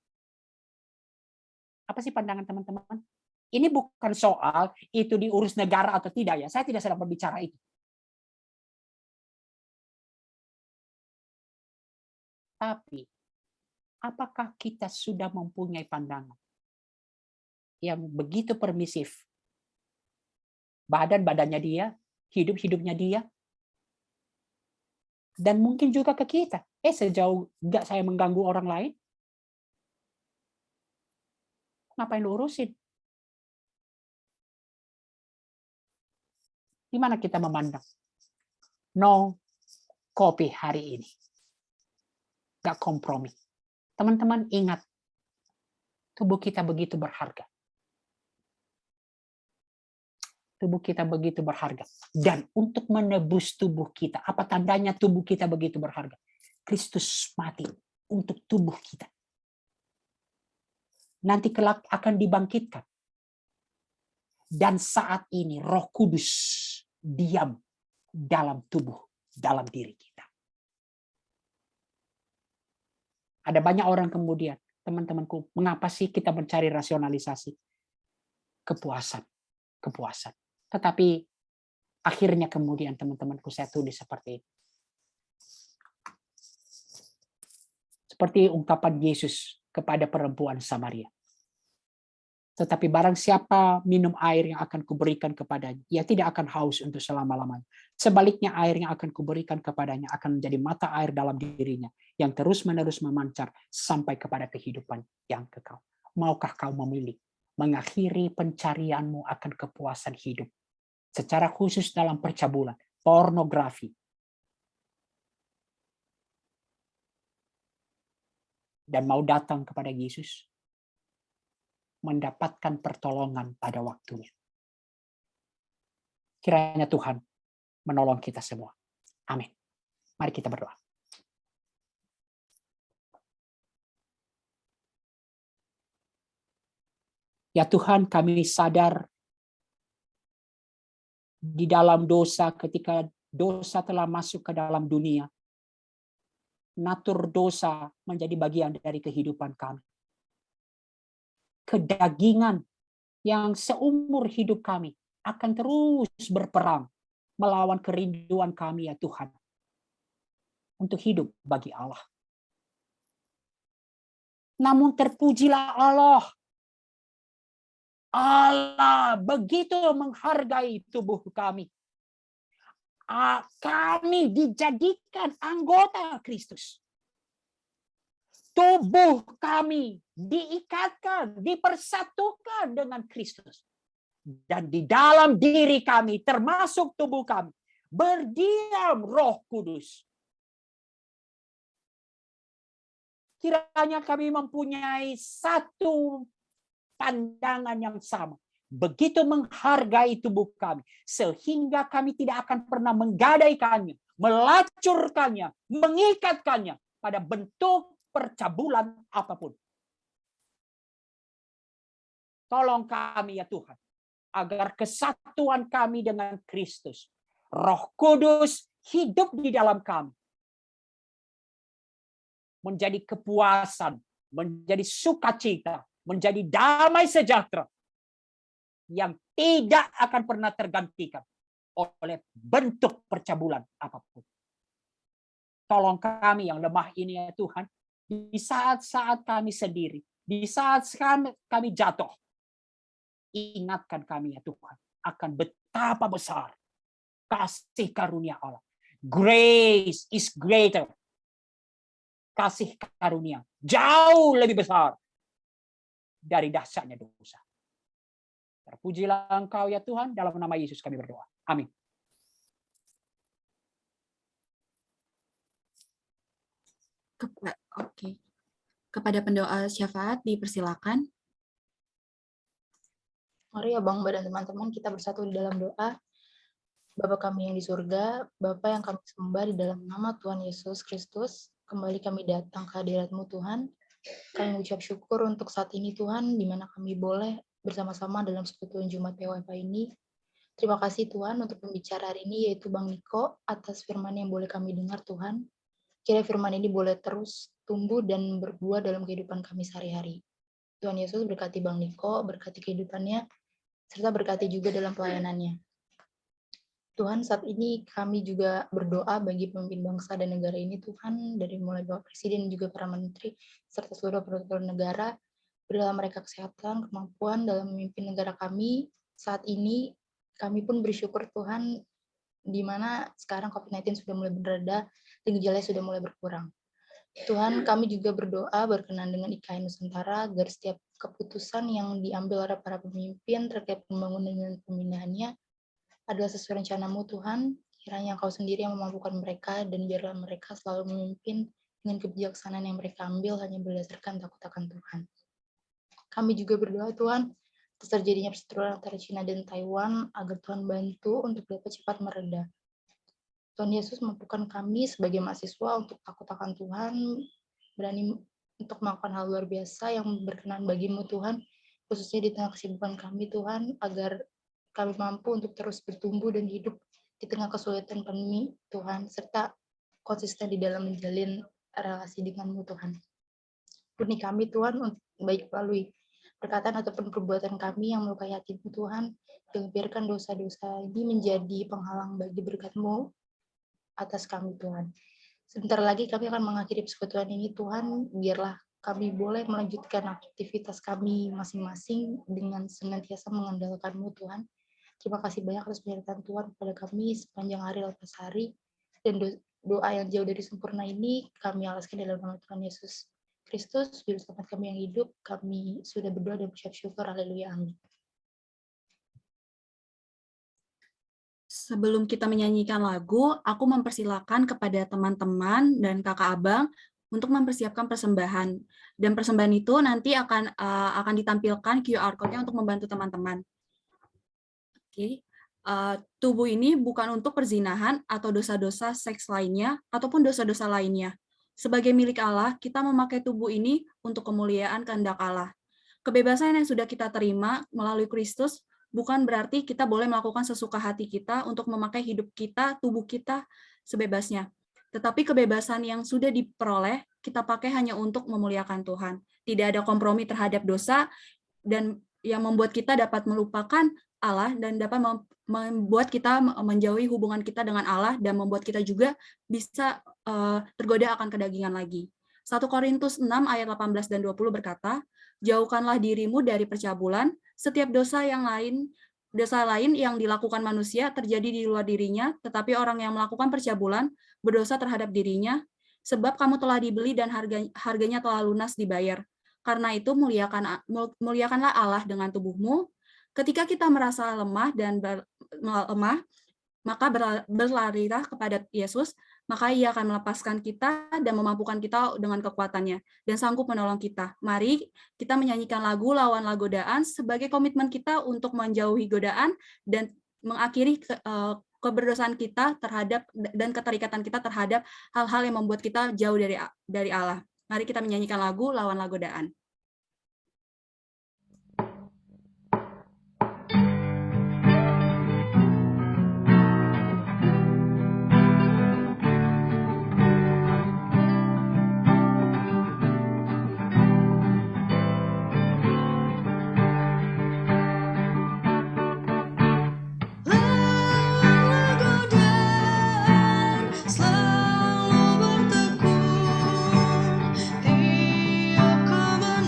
apa sih pandangan teman-teman? Ini bukan soal itu diurus negara atau tidak ya. Saya tidak sedang berbicara itu. Tapi apakah kita sudah mempunyai pandangan yang begitu permisif? Badan-badannya dia, hidup-hidupnya dia, dan mungkin juga ke kita. Sejauh nggak saya mengganggu orang lain, ngapain lu urusin? Gimana kita memandang? No kopi hari ini. Gak kompromi. Teman-teman ingat, tubuh kita begitu berharga. Tubuh kita begitu berharga. Dan untuk menebus tubuh kita, apa tandanya tubuh kita begitu berharga? Kristus mati untuk tubuh kita. Nanti kelak akan dibangkitkan. Dan saat ini Roh Kudus diam dalam tubuh, dalam diri kita. Ada banyak orang kemudian, teman-temanku, mengapa sih kita mencari rasionalisasi? Kepuasan. Tetapi akhirnya kemudian teman-temanku saya tulis seperti ini. Seperti ungkapan Yesus kepada perempuan Samaria. Tetapi barang siapa minum air yang akan kuberikan kepadanya, ia tidak akan haus untuk selama-lamanya. Sebaliknya air yang akan kuberikan kepadanya akan menjadi mata air dalam dirinya, yang terus-menerus memancar sampai kepada kehidupan yang kekal. Maukah kau memilih mengakhiri pencarianmu akan kepuasan hidup, secara khusus dalam percabulan, pornografi, dan mau datang kepada Yesus, mendapatkan pertolongan pada waktunya. Kiranya Tuhan menolong kita semua. Amin. Mari kita berdoa. Ya Tuhan, kami sadar di dalam dosa, ketika dosa telah masuk ke dalam dunia, natur dosa menjadi bagian dari kehidupan kami. Kedagingan yang seumur hidup kami akan terus berperang melawan kerinduan kami ya Tuhan untuk hidup bagi Allah. Namun terpujilah Allah. Allah begitu menghargai tubuh kami. Kami dijadikan anggota Kristus. Tubuh kami diikatkan, dipersatukan dengan Kristus. Dan di dalam diri kami, termasuk tubuh kami, berdiam Roh Kudus. Kiranya kami mempunyai satu pandangan yang sama. Begitu menghargai tubuh kami, sehingga kami tidak akan pernah menggadaikannya, melacurkannya, mengikatkannya pada bentuk percabulan apapun. Tolong kami ya Tuhan, agar kesatuan kami dengan Kristus, Roh Kudus hidup di dalam kami, menjadi kepuasan, menjadi sukacita, menjadi damai sejahtera yang tidak akan pernah tergantikan oleh bentuk percabulan apapun. Tolong kami yang lemah ini ya Tuhan, di saat-saat kami sendiri, di saat kami jatuh, ingatkan kami ya Tuhan akan betapa besar kasih karunia Allah. Grace is greater. Kasih karunia jauh lebih besar dari dahsyatnya dosa. Terpujilah Engkau ya Tuhan, dalam nama Yesus kami berdoa. Amin. Oke. Kepada pendoa syafaat dipersilakan. Mari ya Bang dan teman-teman kita bersatu di dalam doa. Bapa kami yang di surga, Bapa yang kami sembah di dalam nama Tuhan Yesus Kristus, kembali kami datang ke hadirat-Mu Tuhan. Kami mengucap syukur untuk saat ini Tuhan, di mana kami boleh bersama-sama dalam persekutuan Jumat PWFA ini. Terima kasih Tuhan untuk pembicara hari ini, yaitu Bang Niko, atas firman yang boleh kami dengar Tuhan. Kiranya firman ini boleh terus tumbuh dan berbuah dalam kehidupan kami sehari-hari. Tuhan Yesus berkati Bang Niko, berkati kehidupannya, serta berkati juga dalam pelayanannya. Tuhan, saat ini kami juga berdoa bagi pemimpin bangsa dan negara ini, Tuhan, dari mulai Bapak Presiden juga para menteri, serta seluruh aparatur negara, berilah mereka kesehatan, kemampuan dalam memimpin negara kami. Saat ini, kami pun bersyukur Tuhan, di mana sekarang COVID-19 sudah mulai berreda, dan gejalanya sudah mulai berkurang. Tuhan, kami juga berdoa berkenan dengan IKN Nusantara, agar setiap keputusan yang diambil oleh para pemimpin terkait pembangunan dan pemindahannya, adalah sesuai rencana-Mu Tuhan, kiranya Engkau sendiri yang memampukan mereka dan biarlah mereka selalu memimpin dengan kebijaksanaan yang mereka ambil hanya berdasarkan takut akan Tuhan. Kami juga berdoa Tuhan, atas terjadinya perseteruan antara China dan Taiwan, agar Tuhan bantu untuk dapat cepat mereda. Tuhan Yesus mampukan kami sebagai mahasiswa untuk takut akan Tuhan, berani untuk melakukan hal luar biasa yang berkenan bagi-Mu Tuhan, khususnya di tengah kesibukan kami Tuhan, agar kami mampu untuk terus bertumbuh dan hidup di tengah kesulitan pandemi Tuhan, serta konsisten di dalam menjalin relasi dengan-Mu Tuhan. Ampuni kami Tuhan, baik melalui perkataan ataupun perbuatan kami yang melukai hati-Mu Tuhan, dan biarkan dosa-dosa ini menjadi penghalang bagi berkat-Mu atas kami Tuhan. Sebentar lagi kami akan mengakhiri persekutuan ini Tuhan, biarlah kami boleh melanjutkan aktivitas kami masing-masing dengan senantiasa mengandalkan-Mu Tuhan. Terima kasih banyak atas penyertaan Tuhan kepada kami sepanjang hari lepas hari, dan doa yang jauh dari sempurna ini kami alaskan dalam nama Tuhan Yesus Kristus, Juru Selamat kami yang hidup. Kami sudah berdoa dan bersyukur syukur. Haleluya. Amin. Sebelum kita menyanyikan lagu, aku mempersilakan kepada teman-teman dan kakak abang untuk mempersiapkan persembahan. Dan persembahan itu nanti akan ditampilkan QR code-nya untuk membantu teman-teman. Oke. Tubuh ini bukan untuk perzinahan atau dosa-dosa seks lainnya ataupun dosa-dosa lainnya. Sebagai milik Allah, kita memakai tubuh ini untuk kemuliaan kehendak Allah. Kebebasan yang sudah kita terima melalui Kristus bukan berarti kita boleh melakukan sesuka hati kita untuk memakai hidup kita, tubuh kita sebebasnya. Tetapi kebebasan yang sudah diperoleh, kita pakai hanya untuk memuliakan Tuhan. Tidak ada kompromi terhadap dosa, dan yang membuat kita dapat melupakan Allah dan dapat membuat kita menjauhi hubungan kita dengan Allah dan membuat kita juga bisa tergoda akan kedagingan lagi. 1 Korintus 6 ayat 18 dan 20 berkata, jauhkanlah dirimu dari percabulan, setiap dosa lain yang dilakukan manusia terjadi di luar dirinya, tetapi orang yang melakukan percabulan berdosa terhadap dirinya, sebab kamu telah dibeli dan harganya telah lunas dibayar. Karena itu muliakanlah Allah dengan tubuhmu. Ketika kita merasa lemah dan lemah, maka berlarilah kepada Yesus, maka Ia akan melepaskan kita dan memampukan kita dengan kekuatannya dan sanggup menolong kita. Mari kita menyanyikan lagu Lawanlah Godaan sebagai komitmen kita untuk menjauhi godaan dan mengakhiri keberdosaan kita terhadap dan keterikatan kita terhadap hal-hal yang membuat kita jauh dari Allah. Mari kita menyanyikan lagu Lawanlah Godaan. Selalu bertekun, tiap kebenaran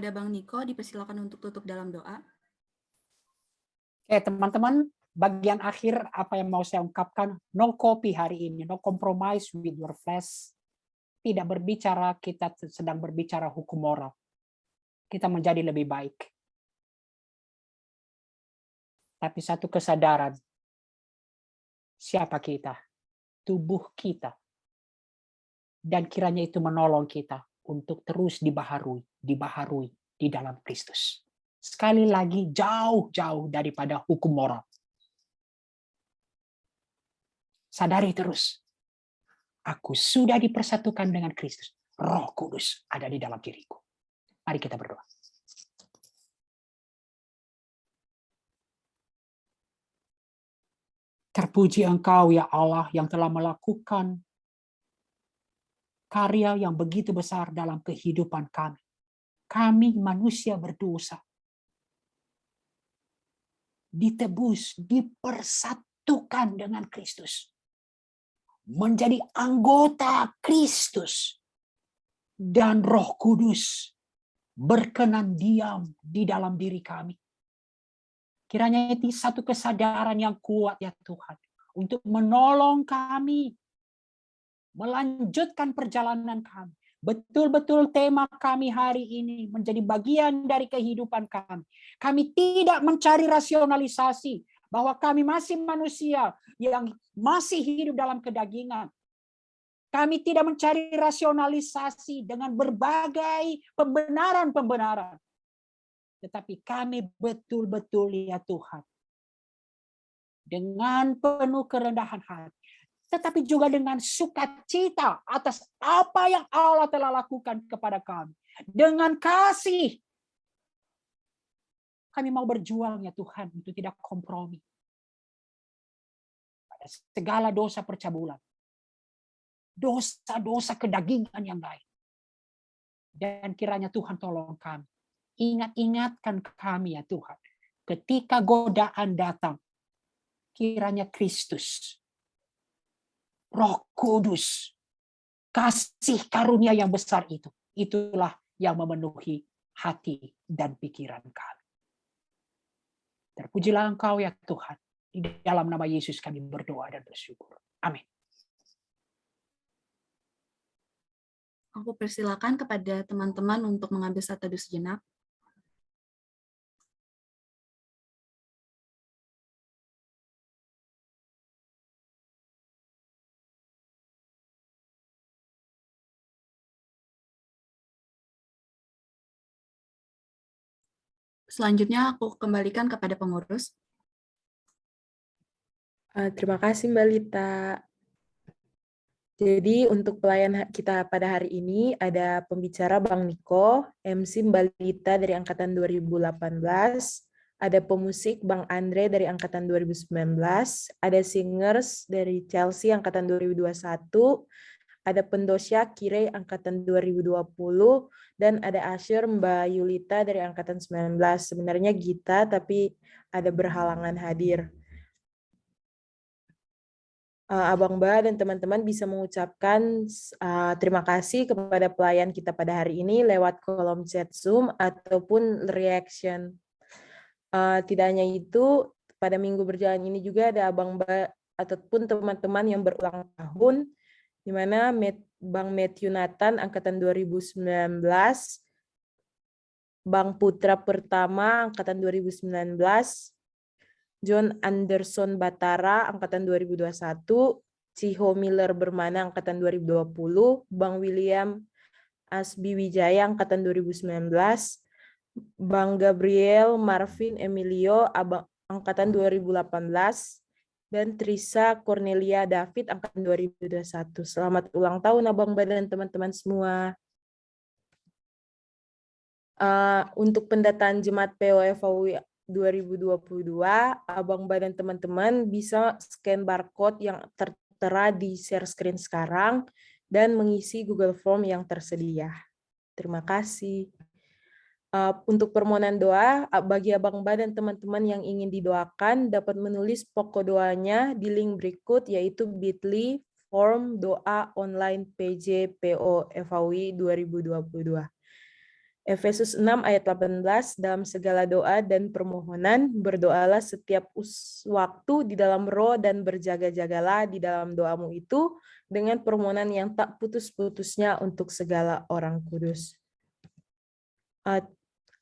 kepada Bang Niko, dipersilakan untuk tutup dalam doa. Oke, teman-teman, bagian akhir apa yang mau saya ungkapkan, no copy hari ini, no compromise with your flesh. Tidak berbicara kita sedang berbicara hukum moral. Kita menjadi lebih baik. Tapi satu kesadaran, siapa kita? Tubuh kita. Dan kiranya itu menolong kita untuk terus dibaharui di dalam Kristus. Sekali lagi, jauh-jauh daripada hukum moral. Sadari terus, aku sudah dipersatukan dengan Kristus. Roh Kudus ada di dalam diriku. Mari kita berdoa. Terpuji Engkau ya Allah yang telah melakukan karya yang begitu besar dalam kehidupan kami. Kami manusia berdosa. Ditebus, dipersatukan dengan Kristus. Menjadi anggota Kristus. Dan Roh Kudus berkenan diam di dalam diri kami. Kiranya itu satu kesadaran yang kuat ya Tuhan. Untuk menolong kami. Melanjutkan perjalanan kami. Betul-betul tema kami hari ini menjadi bagian dari kehidupan kami. Kami tidak mencari rasionalisasi bahwa kami masih manusia yang masih hidup dalam kedagingan. Kami tidak mencari rasionalisasi dengan berbagai pembenaran-pembenaran. Tetapi kami betul-betul ya Tuhan. Dengan penuh kerendahan hati. Tetapi juga dengan sukacita atas apa yang Allah telah lakukan kepada kami. Dengan kasih. Kami mau berjuang ya Tuhan untuk tidak kompromi. Pada segala dosa percabulan. Dosa-dosa kedagingan yang lain. Dan kiranya Tuhan tolong kami. Ingatkan kami ya Tuhan. Ketika godaan datang. Kiranya Kristus. Roh Kudus, kasih karunia yang besar itu, itulah yang memenuhi hati dan pikiran kami. Terpujilah Engkau ya Tuhan, di dalam nama Yesus kami berdoa dan bersyukur. Amin. Aku persilakan kepada teman-teman untuk mengambil saat teduh sejenak. Selanjutnya aku kembalikan kepada pengurus. Terima kasih Mbak Lita. Jadi untuk pelayan kita pada hari ini ada pembicara Bang Niko, MC Mbak Lita dari Angkatan 2018, ada pemusik Bang Andre dari Angkatan 2019, ada singers dari Chelsea Angkatan 2021, ada pendosya Kire Angkatan 2020, dan ada Asher Mbak Yulita dari Angkatan 19. Sebenarnya Gita, tapi ada berhalangan hadir. Abang Mbak dan teman-teman bisa mengucapkan terima kasih kepada pelayan kita pada hari ini lewat kolom chat Zoom ataupun reaction. Tidak hanya itu, pada minggu berjalan ini juga ada Abang Mbak ataupun teman-teman yang berulang tahun, di mana Bang Matthew Nathan Angkatan 2019, Bang Putra Pertama Angkatan 2019, John Anderson Batara Angkatan 2021, Ciho Miller Bermana Angkatan 2020, Bang William Asbi Wijaya Angkatan 2019, Bang Gabriel Marvin Emilio Angkatan 2018, dan Trisa Cornelia David Angkatan 2021. Selamat ulang tahun Abang Mbak dan teman-teman semua. Untuk pendataan Jemaat PO-FAW 2022, Abang Mbak dan teman-teman bisa scan barcode yang tertera di share screen sekarang dan mengisi Google Form yang tersedia. Terima kasih. Untuk permohonan doa, bagi Abang Mbak dan teman-teman yang ingin didoakan dapat menulis pokok doanya di link berikut, yaitu bit.ly form doa online PJ PO FAW 2022. Efesus 6 ayat 18, dalam segala doa dan permohonan, berdoalah setiap waktu di dalam roh dan berjaga-jagalah di dalam doamu itu dengan permohonan yang tak putus-putusnya untuk segala orang kudus.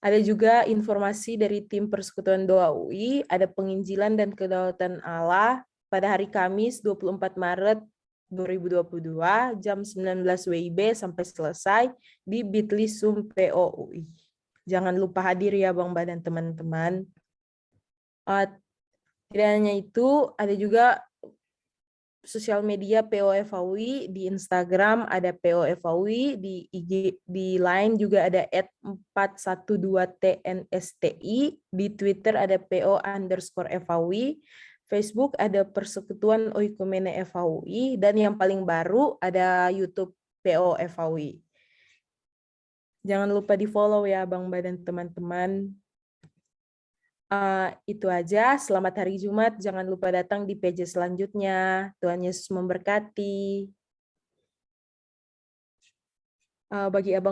Ada juga informasi dari tim Persekutuan Doa UI, ada penginjilan dan kedaulatan Allah pada hari Kamis 24 Maret 2022 jam 19 WIB sampai selesai di Bit.ly Sum PO UI. Jangan lupa hadir ya Bang Ba dan teman-teman. Tidak hanya itu, ada juga sosial media POFAUI, di Instagram ada POFAUI, di IG, di Line juga ada @412TNSTI, di Twitter ada PO_FAUI, Facebook ada Persekutuan Oikumene FAUI, dan yang paling baru ada YouTube POFAUI. Jangan lupa di-follow ya Bang Ba dan teman-teman. Itu aja, selamat hari Jumat. Jangan lupa datang di PJ selanjutnya. Tuhan Yesus memberkati. Bagi Abang